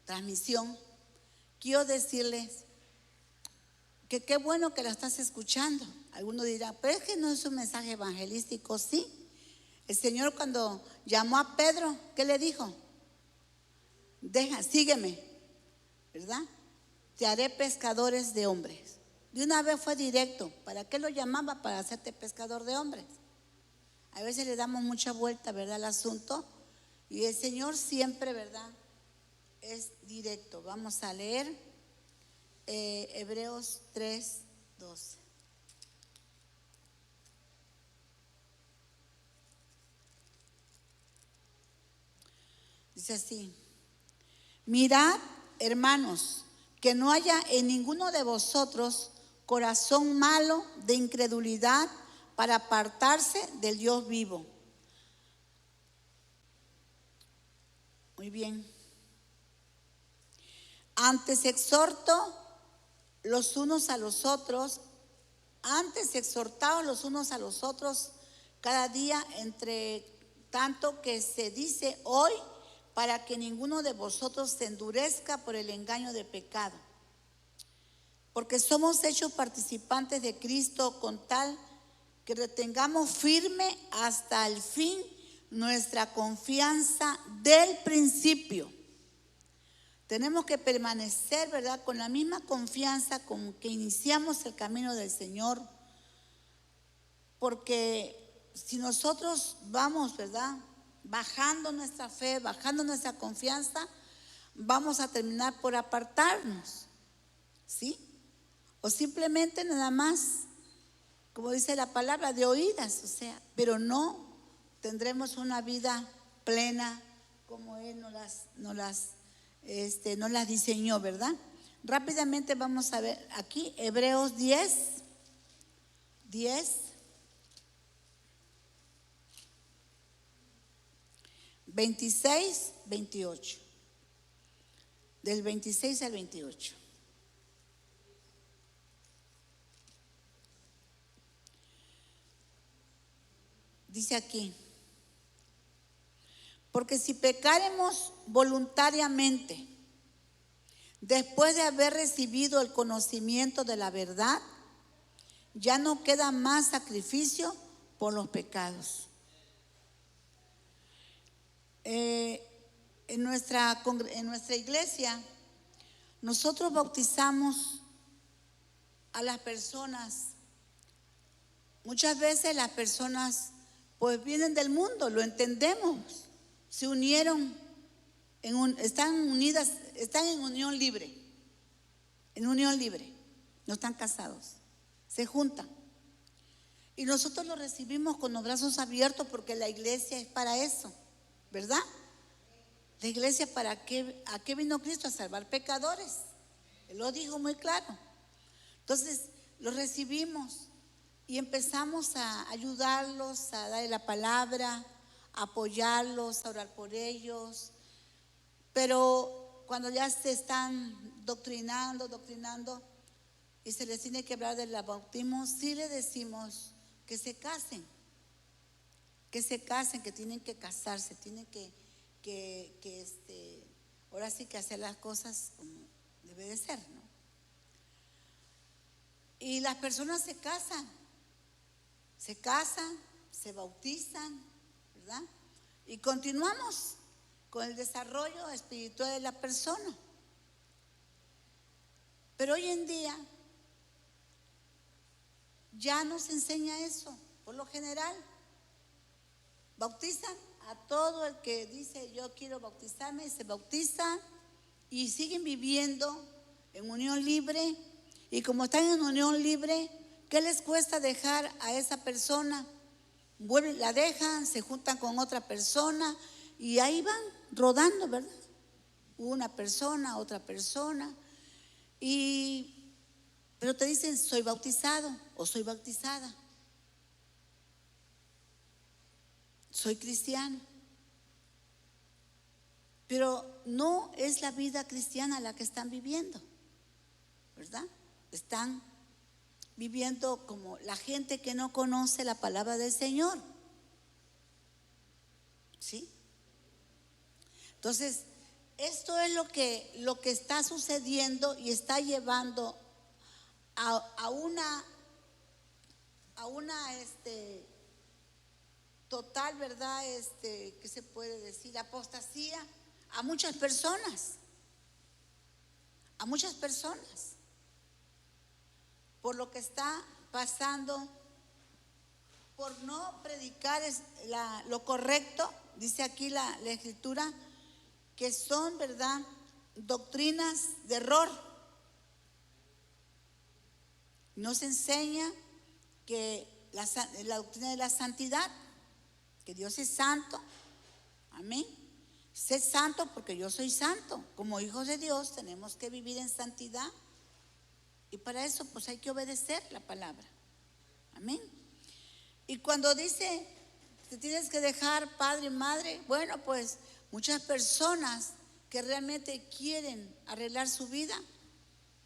[SPEAKER 1] transmisión, quiero decirles que qué bueno que la estás escuchando. Alguno dirá, pero es que no es un mensaje evangelístico. Sí, el Señor cuando llamó a Pedro, ¿qué le dijo? Sígueme, ¿verdad? Te haré pescadores de hombres. De una vez fue directo. ¿Para qué lo llamaba? Para hacerte pescador de hombres. A veces le damos mucha vuelta, ¿verdad?, al asunto. Y el Señor siempre, ¿verdad?, es directo. Vamos a leer Hebreos 3:12. Dice así: mirad, hermanos, que no haya en ninguno de vosotros corazón malo de incredulidad para apartarse del Dios vivo. Muy bien. Antes exhortaos los unos a los otros cada día, entre tanto que se dice hoy, para que ninguno de vosotros se endurezca por el engaño de pecado. Porque somos hechos participantes de Cristo, con tal que retengamos firme hasta el fin nuestra confianza del principio. Tenemos que permanecer, ¿verdad?, con la misma confianza con que iniciamos el camino del Señor. Porque si nosotros vamos, ¿verdad?, bajando nuestra fe, bajando nuestra confianza, vamos a terminar por apartarnos, ¿sí? O simplemente nada más, como dice la palabra, de oídas, o sea, pero no tendremos una vida plena como Él nos las diseñó, ¿verdad? Rápidamente vamos a ver aquí Hebreos 10, 26, 28. Del 26 al 28. Dice aquí: porque si pecaremos voluntariamente, después de haber recibido el conocimiento de la verdad, ya no queda más sacrificio por los pecados. En nuestra iglesia, nosotros bautizamos a las personas. Muchas veces las personas pues vienen del mundo, lo entendemos, se unieron, están unidas, están en unión libre, en unión libre, no están casados, se juntan. Y nosotros lo recibimos con los brazos abiertos porque la iglesia es para eso, ¿verdad? La iglesia, ¿a qué vino Cristo? A salvar pecadores. Él lo dijo muy claro. Entonces, lo recibimos y empezamos a ayudarlos, a darle la palabra, a apoyarlos, a orar por ellos. Pero cuando ya se están doctrinando y se les tiene que hablar del bautismo, sí le decimos que se casen, que tienen que casarse, tienen que ahora sí que hacer las cosas como debe de ser, ¿no? Y las personas se casan, se bautizan, ¿verdad? Y continuamos con el desarrollo espiritual de la persona. Pero hoy en día ya no se enseña eso. Por lo general, bautizan a todo el que dice yo quiero bautizarme, se bautiza y siguen viviendo en unión libre. Y como están en unión libre, ¿qué les cuesta dejar a esa persona? Vuelven, la dejan, se juntan con otra persona y ahí van rodando, ¿verdad? Una persona, otra persona. Pero te dicen soy bautizado o soy bautizada. Soy cristiano. Pero no es la vida cristiana la que están viviendo, ¿verdad? Están viviendo como la gente que no conoce la palabra del Señor. ¿Sí? Entonces, esto es lo que está sucediendo y está llevando a una total, ¿verdad? ¿Qué se puede decir? Apostasía a muchas personas. A muchas personas. Por lo que está pasando, por no predicar lo correcto, dice aquí la escritura, que son, ¿verdad?, doctrinas de error. Nos enseña que la doctrina de la santidad, que Dios es santo, amén. Sé santo porque yo soy santo. Como hijos de Dios tenemos que vivir en santidad. Y para eso pues hay que obedecer la palabra. Amén. Y cuando dice te tienes que dejar padre y madre, bueno, pues muchas personas que realmente quieren arreglar su vida,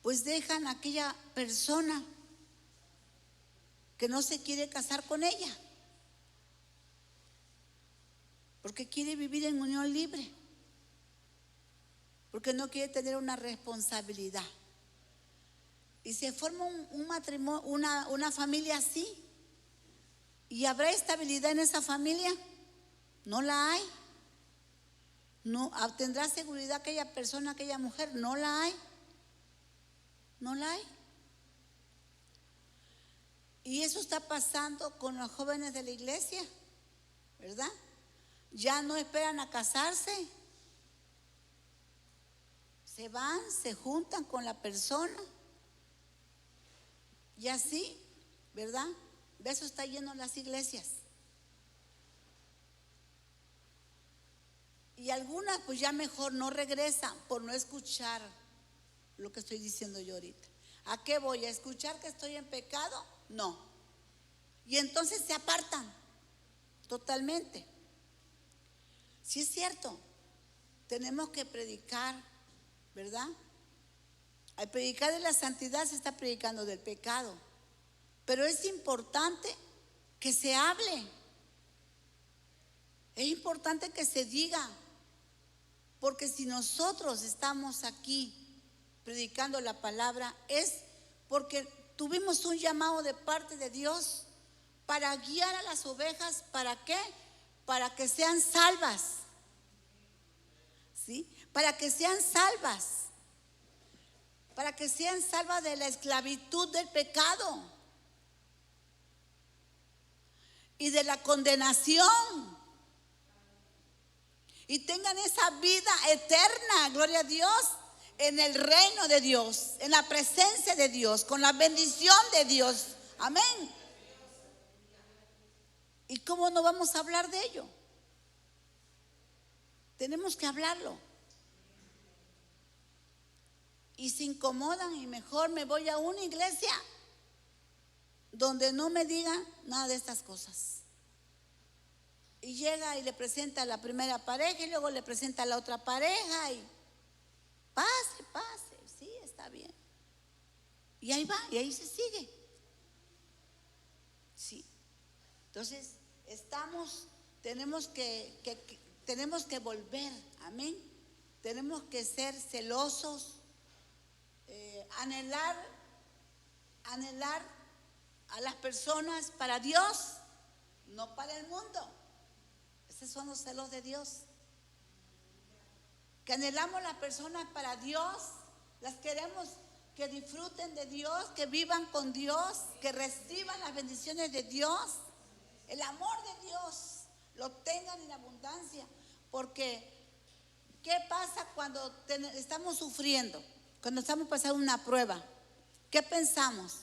[SPEAKER 1] pues dejan a aquella persona que no se quiere casar con ella, porque quiere vivir en unión libre, porque no quiere tener una responsabilidad. Y se forma un matrimonio, una familia así. ¿Y habrá estabilidad en esa familia? No la hay. No tendrá seguridad aquella persona, aquella mujer. No la hay. No la hay. Y eso está pasando con los jóvenes de la iglesia, ¿verdad? Ya no esperan a casarse. Se van, se juntan con la persona. Y así, ¿verdad? De eso está lleno las iglesias. Y algunas pues ya mejor no regresan por no escuchar lo que estoy diciendo yo ahorita. ¿A qué voy? ¿A escuchar que estoy en pecado? No. Y entonces se apartan totalmente. Sí es cierto, tenemos que predicar, ¿verdad? Al predicar de la santidad se está predicando del pecado. Pero es importante que se hable. Es importante que se diga. Porque si nosotros estamos aquí predicando la palabra, es porque tuvimos un llamado de parte de Dios para guiar a las ovejas. ¿Para qué? Para que sean salvas. ¿Sí? Para que sean salvas. Para que sean salvas de la esclavitud del pecado y de la condenación, y tengan esa vida eterna, gloria a Dios, en el reino de Dios, en la presencia de Dios, con la bendición de Dios. Amén. ¿Y cómo no vamos a hablar de ello? Tenemos que hablarlo. Y se incomodan y mejor me voy a una iglesia donde no me digan nada de estas cosas. Y llega y le presenta a la primera pareja y luego le presenta a la otra pareja y pase, sí, está bien. Y ahí va, y ahí se sigue. Sí. Entonces, tenemos que volver, amén. Tenemos que ser celosos, anhelar a las personas para Dios, no para el mundo. Esos son los celos de Dios. Que anhelamos las personas para Dios, las queremos que disfruten de Dios, que vivan con Dios, que reciban las bendiciones de Dios, el amor de Dios, lo tengan en abundancia. Porque, ¿qué pasa cuando estamos sufriendo? Cuando estamos pasando una prueba, ¿qué pensamos?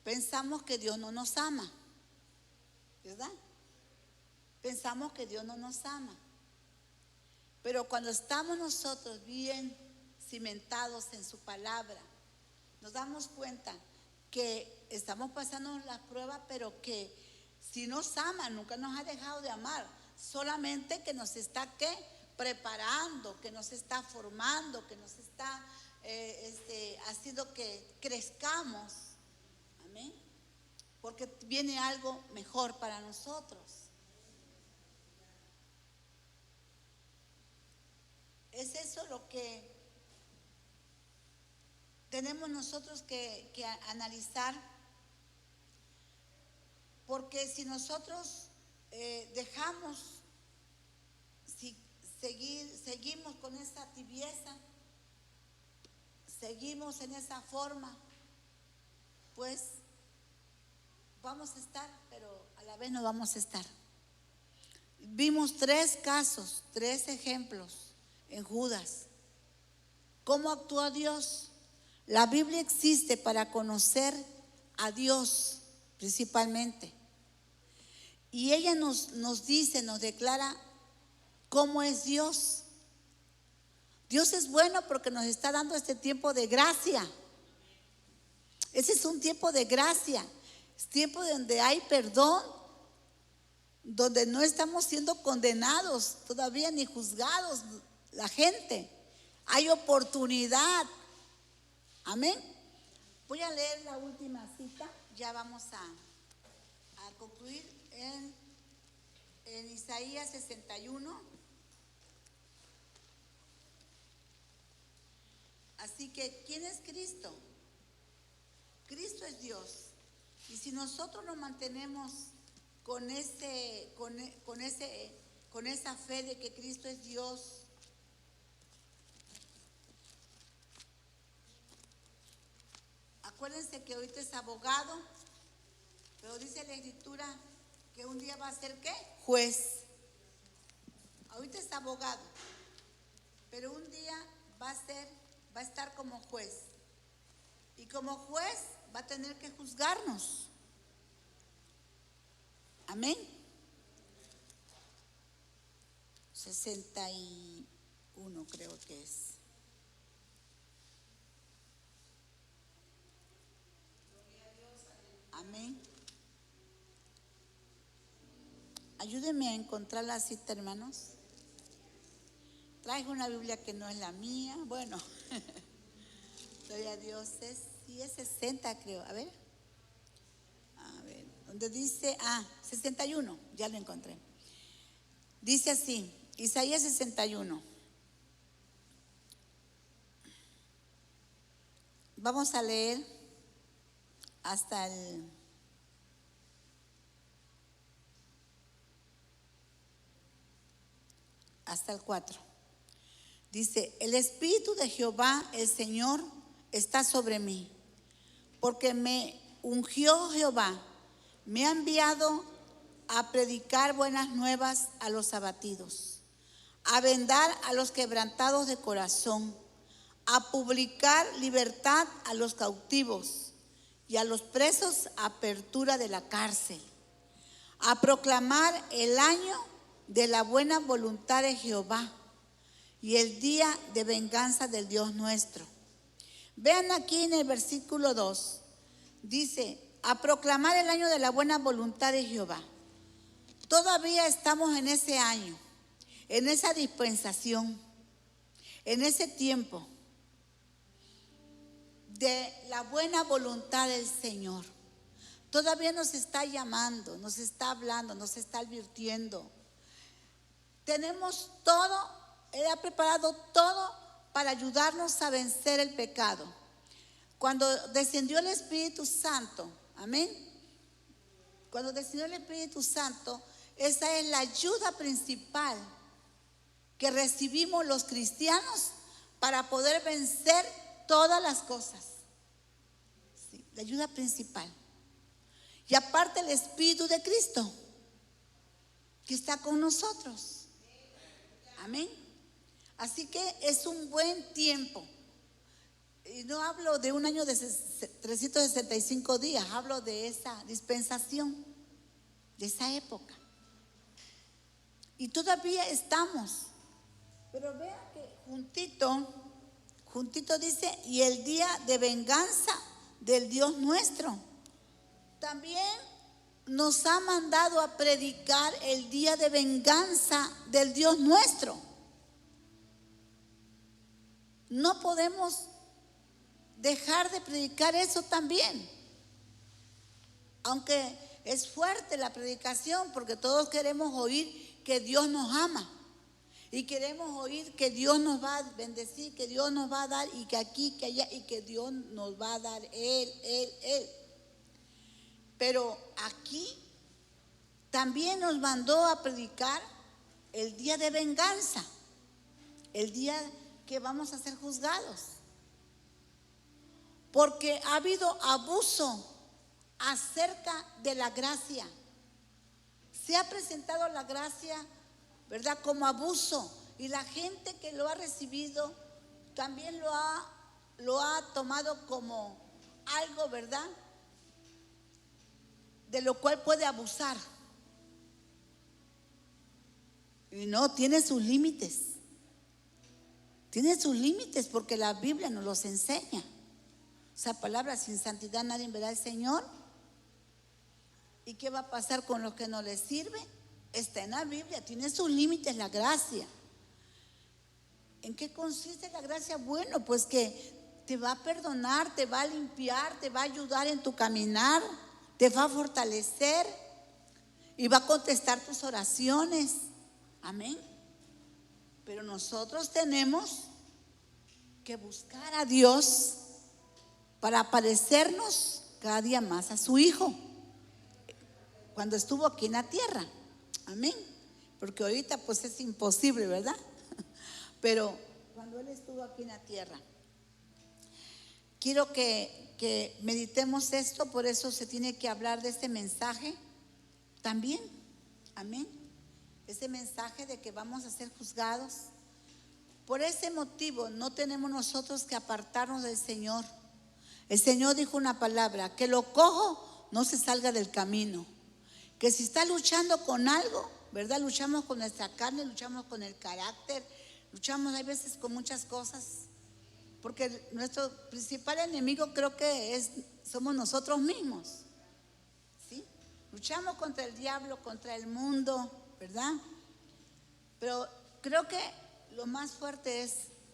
[SPEAKER 1] Pensamos que Dios no nos ama, ¿verdad? Pensamos que Dios no nos ama. Pero cuando estamos nosotros bien cimentados en su palabra, nos damos cuenta que estamos pasando las pruebas, pero que si nos ama, nunca nos ha dejado de amar. Solamente que nos está preparando, que nos está formando, que nos está haciendo que crezcamos. Amén. Porque viene algo mejor para nosotros. Es eso lo que tenemos nosotros que analizar, porque si nosotros seguimos con esa tibieza, seguimos en esa forma, pues vamos a estar, pero a la vez no vamos a estar. Vimos 3 casos, 3 ejemplos en Judas. ¿Cómo actuó Dios? La Biblia existe para conocer a Dios principalmente. Y ella nos dice, nos declara cómo es Dios. Dios es bueno porque nos está dando este tiempo de gracia. Ese es un tiempo de gracia. Es tiempo donde hay perdón, donde no estamos siendo condenados todavía ni juzgados la gente. Hay oportunidad. Amén. Voy a leer la última cita. Ya vamos a concluir en Isaías 61. Así que, ¿quién es Cristo? Cristo es Dios. Y si nosotros nos mantenemos con esa fe de que Cristo es Dios, acuérdense que ahorita es abogado, pero dice la Escritura que un día va a ser ¿qué? Juez. Ahorita es abogado, pero un día va a estar como juez. Y como juez va a tener que juzgarnos. Amén. 61 creo que es. Amén. Ayúdenme a encontrar la cita, hermanos. Traigo una Biblia que no es la mía. Bueno, gloria a Dios. Sí, es 60 creo. A ver, donde dice, 61, ya lo encontré. Dice así, Isaías 61. Vamos a leer hasta el 4. Dice: el Espíritu de Jehová, el Señor, está sobre mí, porque me ungió Jehová, me ha enviado a predicar buenas nuevas a los abatidos, a vendar a los quebrantados de corazón, a publicar libertad a los cautivos y a los presos apertura de la cárcel, a proclamar el año de la buena voluntad de Jehová y el día de venganza del Dios nuestro. Vean aquí en el versículo 2, dice, a proclamar el año de la buena voluntad de Jehová. Todavía estamos en ese año, en esa dispensación, en ese tiempo de la buena voluntad del Señor. Todavía nos está llamando, nos está hablando, nos está advirtiendo. Tenemos todo, Él ha preparado todo para ayudarnos a vencer el pecado. Cuando descendió el Espíritu Santo, amén. Cuando descendió el Espíritu Santo, esa es la ayuda principal que recibimos los cristianos para poder vencer todas las cosas. Sí, la ayuda principal. Y aparte el Espíritu de Cristo que está con nosotros. Amén. Así que es un buen tiempo. Y no hablo de un año de 365 días, hablo de esa dispensación, de esa época. Y todavía estamos. Pero vean que juntito dice, y el día de venganza del Dios nuestro. También nos ha mandado a predicar el día de venganza del Dios nuestro. No podemos dejar de predicar eso también. Aunque es fuerte la predicación, porque todos queremos oír que Dios nos ama. Y queremos oír que Dios nos va a bendecir, que Dios nos va a dar, y que aquí, que allá, y que Dios nos va a dar Él. Pero aquí también nos mandó a predicar el día de venganza, el día que vamos a ser juzgados. Porque ha habido abuso acerca de la gracia. Se ha presentado la gracia, ¿verdad?, como abuso. Y la gente que lo ha recibido también lo ha tomado como algo, ¿verdad?, de lo cual puede abusar. Y no, tiene sus límites. Tiene sus límites porque la Biblia nos los enseña. Esa palabra, sin santidad nadie verá al Señor. ¿Y qué va a pasar con los que no les sirve? Está en la Biblia, tiene sus límites la gracia. ¿En qué consiste la gracia? Bueno, pues que te va a perdonar, te va a limpiar, te va a ayudar en tu caminar, te va a fortalecer y va a contestar tus oraciones. Amén. Pero nosotros tenemos que buscar a Dios para parecernos cada día más a su Hijo cuando estuvo aquí en la tierra. Amén. Porque ahorita pues es imposible, ¿verdad? Pero cuando Él estuvo aquí en la tierra, quiero que meditemos esto. Por eso se tiene que hablar de este mensaje también. Amén. Ese mensaje de que vamos a ser juzgados. Por ese motivo no tenemos nosotros que apartarnos del Señor. El Señor dijo una palabra: que lo cojo no se salga del camino. Que si está luchando con algo, ¿verdad? Luchamos con nuestra carne, luchamos con el carácter, luchamos hay veces con muchas cosas. Porque nuestro principal enemigo creo que somos nosotros mismos. ¿Sí? Luchamos contra el diablo, contra el mundo, ¿verdad? Pero creo que lo más fuerte es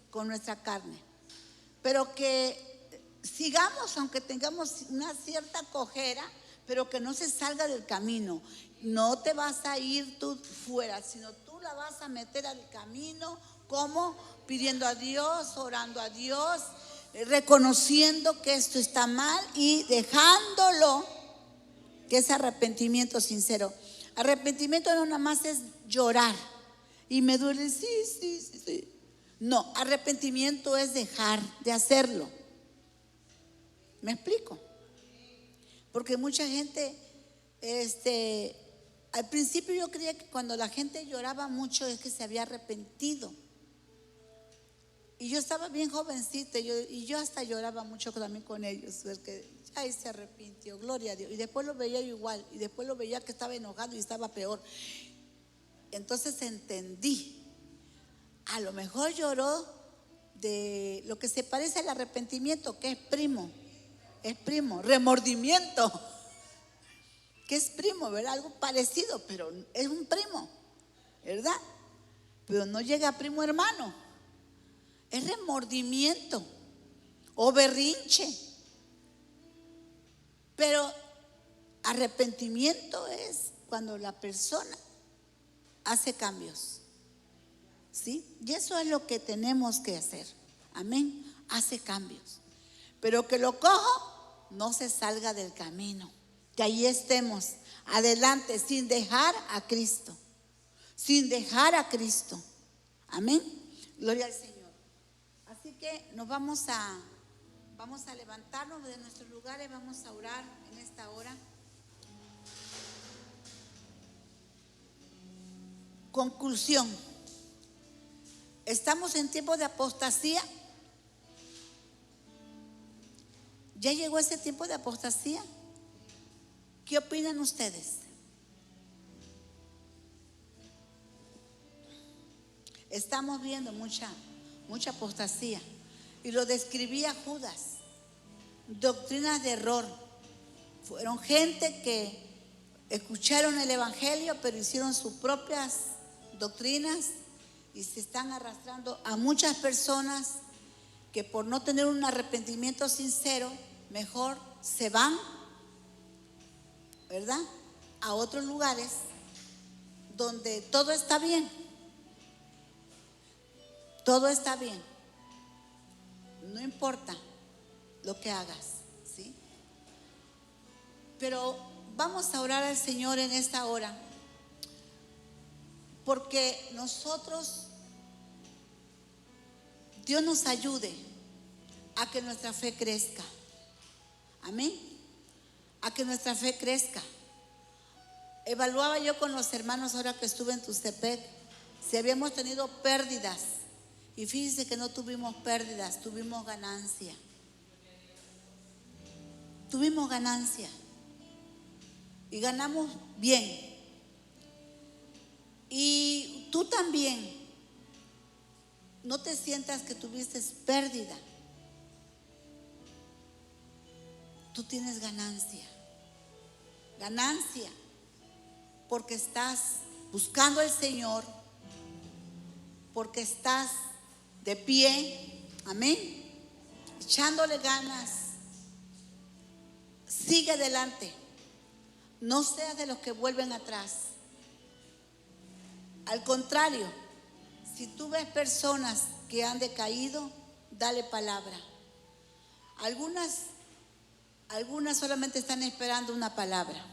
[SPEAKER 1] con nuestra carne. Pero que sigamos, aunque tengamos una cierta cojera, pero que no se salga del camino. No te vas a ir tú fuera, sino tú la vas a meter al camino. ¿Cómo? Pidiendo a Dios, orando a Dios, reconociendo que esto está mal y dejándolo, que es arrepentimiento sincero. Arrepentimiento no nada más es llorar y me duele, sí. No, arrepentimiento es dejar de hacerlo. ¿Me explico? Porque mucha gente Al principio yo creía que cuando la gente lloraba mucho es que se había arrepentido. Y yo estaba bien jovencita y yo hasta lloraba mucho también con ellos, porque ahí se arrepintió, gloria a Dios. Y después lo veía yo igual, y después lo veía que estaba enojado y estaba peor. Entonces entendí, a lo mejor lloró de lo que se parece al arrepentimiento, que es primo, remordimiento, que es primo, ¿verdad? Algo parecido, pero es un primo, ¿verdad? Pero no llega a primo hermano, es remordimiento o berrinche. Pero arrepentimiento es cuando la persona hace cambios, ¿sí? Y eso es lo que tenemos que hacer, amén, hace cambios. Pero que lo cojo no se salga del camino, que ahí estemos adelante sin dejar a Cristo, amén, gloria al Señor. Así que nos vamos a levantarnos de nuestros lugares, vamos a orar en esta hora. Conclusión: estamos en tiempo de apostasía. ¿Ya llegó ese tiempo de apostasía? ¿Qué opinan ustedes? Estamos viendo mucha apostasía, y lo describía Judas, doctrinas de error. Fueron gente que escucharon el evangelio, pero hicieron sus propias doctrinas, y se están arrastrando a muchas personas que por no tener un arrepentimiento sincero, mejor se van, ¿verdad?, a otros lugares donde todo está bien. Todo está bien, no importa lo que hagas, ¿sí? Pero vamos a orar al Señor en esta hora, porque Dios nos ayude a que nuestra fe crezca, amén, a que nuestra fe crezca. Evaluaba yo con los hermanos ahora que estuve en Tuxtepec si habíamos tenido pérdidas. Y fíjense que no tuvimos pérdidas, tuvimos ganancia. Tuvimos ganancia. Y ganamos bien. Y tú también, no te sientas que tuviste pérdida. Tú tienes ganancia. Ganancia. Porque estás buscando al Señor. Porque estás de pie, amén, echándole ganas. Sigue adelante, no seas de los que vuelven atrás. Al contrario, si tú ves personas que han decaído, dale palabra. Algunas solamente están esperando una palabra.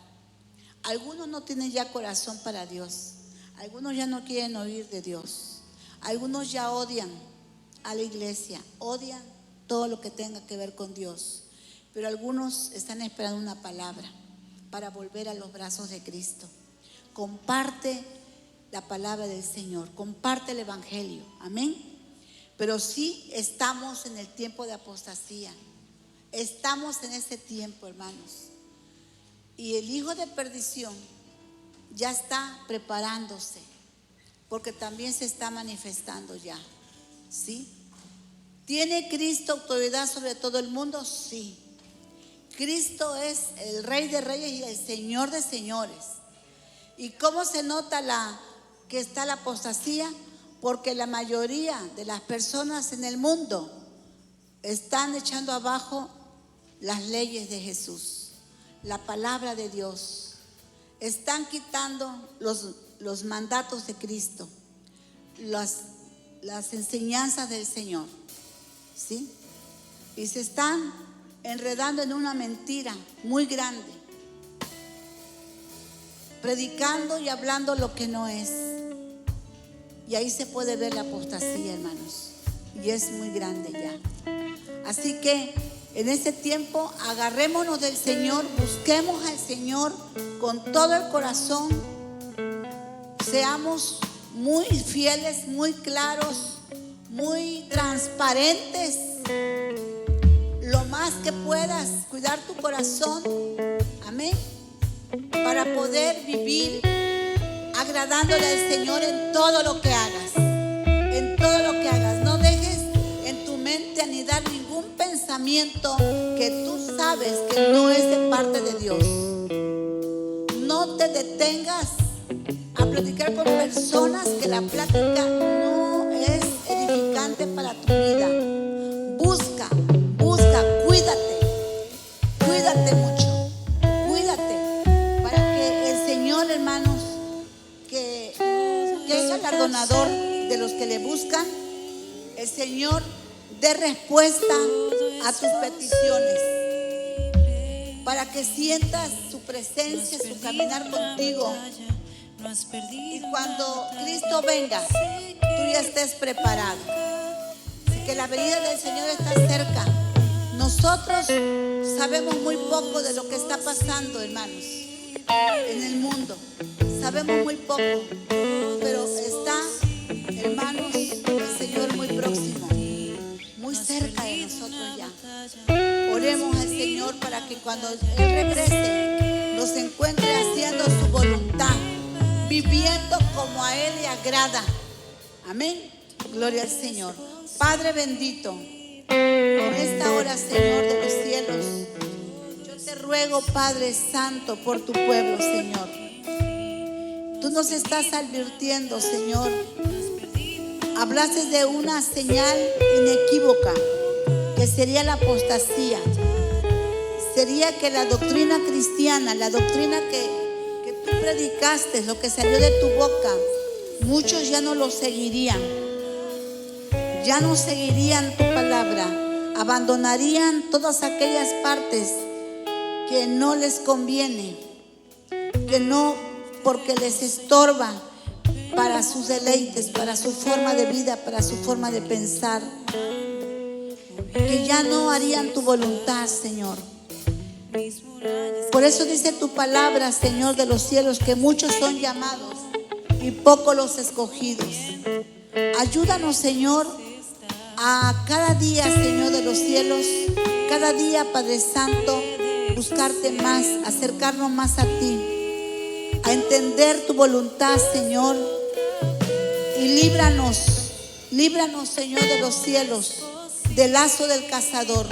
[SPEAKER 1] Algunos no tienen ya corazón para Dios. Algunos ya no quieren oír de Dios. Algunos ya odian a la iglesia, odian todo lo que tenga que ver con Dios, pero algunos están esperando una palabra para volver a los brazos de Cristo. Comparte la palabra del Señor, comparte el evangelio, amén. Pero sí estamos en el tiempo de apostasía, estamos en ese tiempo, hermanos, y el hijo de perdición ya está preparándose, porque también se está manifestando ya. ¿Sí? ¿Tiene Cristo autoridad sobre todo el mundo? Sí. Cristo es el Rey de Reyes y el Señor de Señores. ¿Y cómo se nota que está la apostasía? Porque la mayoría de las personas en el mundo están echando abajo las leyes de Jesús, la palabra de Dios. Están quitando los mandatos de Cristo, las enseñanzas del Señor, ¿sí? Y se están enredando en una mentira muy grande, predicando y hablando lo que no es. Y ahí se puede ver la apostasía, hermanos, y es muy grande ya. Así que en este tiempo agarrémonos del Señor, busquemos al Señor con todo el corazón, seamos muy fieles, muy claros, muy transparentes. Lo más que puedas, cuidar tu corazón, amén, para poder vivir agradándole al Señor en todo lo que hagas. En todo lo que hagas. No dejes en tu mente anidar ningún pensamiento que tú sabes que no es de parte de Dios. No te detengas a platicar con personas que la plática no es edificante para tu vida. Busca, cuídate mucho, cuídate, para que el Señor, hermanos, que es galardonador de los que le buscan, el Señor dé respuesta a tus peticiones, para que sientas su presencia, su caminar contigo. Y cuando Cristo venga, tú ya estés preparado. Así que la venida del Señor está cerca. Nosotros sabemos muy poco de lo que está pasando, hermanos, en el mundo. Sabemos muy poco, pero está, hermanos, el Señor muy próximo, muy cerca de nosotros ya. Oremos al Señor para que cuando Él regrese nos encuentre haciendo su voluntad, viviendo como a Él le agrada. Amén. Gloria al Señor. Padre bendito, en esta hora, Señor de los cielos, yo te ruego, Padre Santo, por tu pueblo, Señor. Tú nos estás advirtiendo, Señor. Hablaste de una señal inequívoca, que sería la apostasía. Sería que la doctrina cristiana, la doctrina que tú predicaste, lo que salió de tu boca, muchos ya no lo seguirían. Ya no seguirían tu palabra. Abandonarían todas aquellas partes que no les conviene, que no, porque les estorba para sus deleites, para su forma de vida, para su forma de pensar, que ya no harían tu voluntad, Señor. Por eso dice tu palabra, Señor de los cielos, que muchos son llamados y pocos los escogidos. Ayúdanos, Señor, a cada día, Señor de los cielos, cada día, Padre Santo, buscarte más, acercarnos más a ti, a entender tu voluntad, Señor, y líbranos, Señor de los cielos, del lazo del cazador.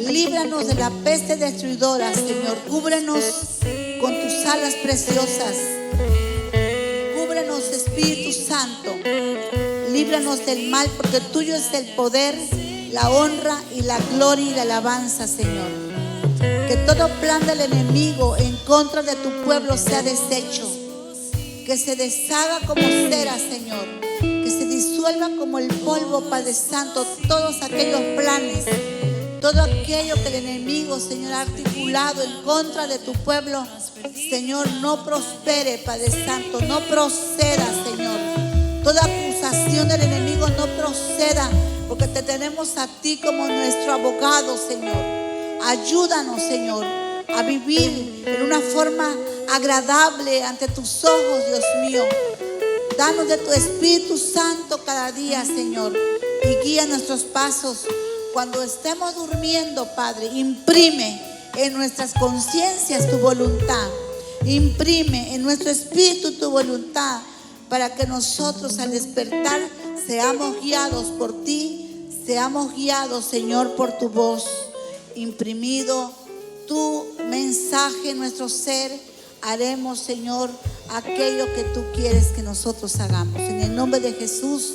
[SPEAKER 1] Líbranos de la peste destruidora, Señor. Cúbrenos con tus alas preciosas. Cúbrenos, Espíritu Santo. Líbranos del mal, porque tuyo es el poder, la honra y la gloria y la alabanza, Señor. Que todo plan del enemigo en contra de tu pueblo sea deshecho. Que se deshaga como cera, Señor. Que se disuelva como el polvo, Padre Santo, todos aquellos planes, todo aquello que el enemigo, Señor, ha articulado en contra de tu pueblo, Señor, no prospere, Padre Santo, no proceda, Señor. Toda acusación del enemigo no proceda, porque te tenemos a ti como nuestro abogado, Señor. Ayúdanos, Señor, a vivir en una forma agradable ante tus ojos, Dios mío. Danos de tu Espíritu Santo cada día, Señor, y guía nuestros pasos. Cuando estemos durmiendo, Padre, imprime en nuestras conciencias tu voluntad. Imprime en nuestro espíritu tu voluntad, para que nosotros al despertar seamos guiados por ti, seamos guiados, Señor, por tu voz. Imprimido tu mensaje en nuestro ser, haremos, Señor, aquello que tú quieres que nosotros hagamos. En el nombre de Jesús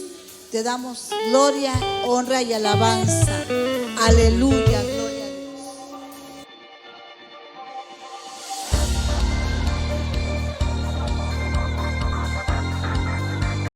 [SPEAKER 1] te damos gloria, honra y alabanza. Aleluya, gloria.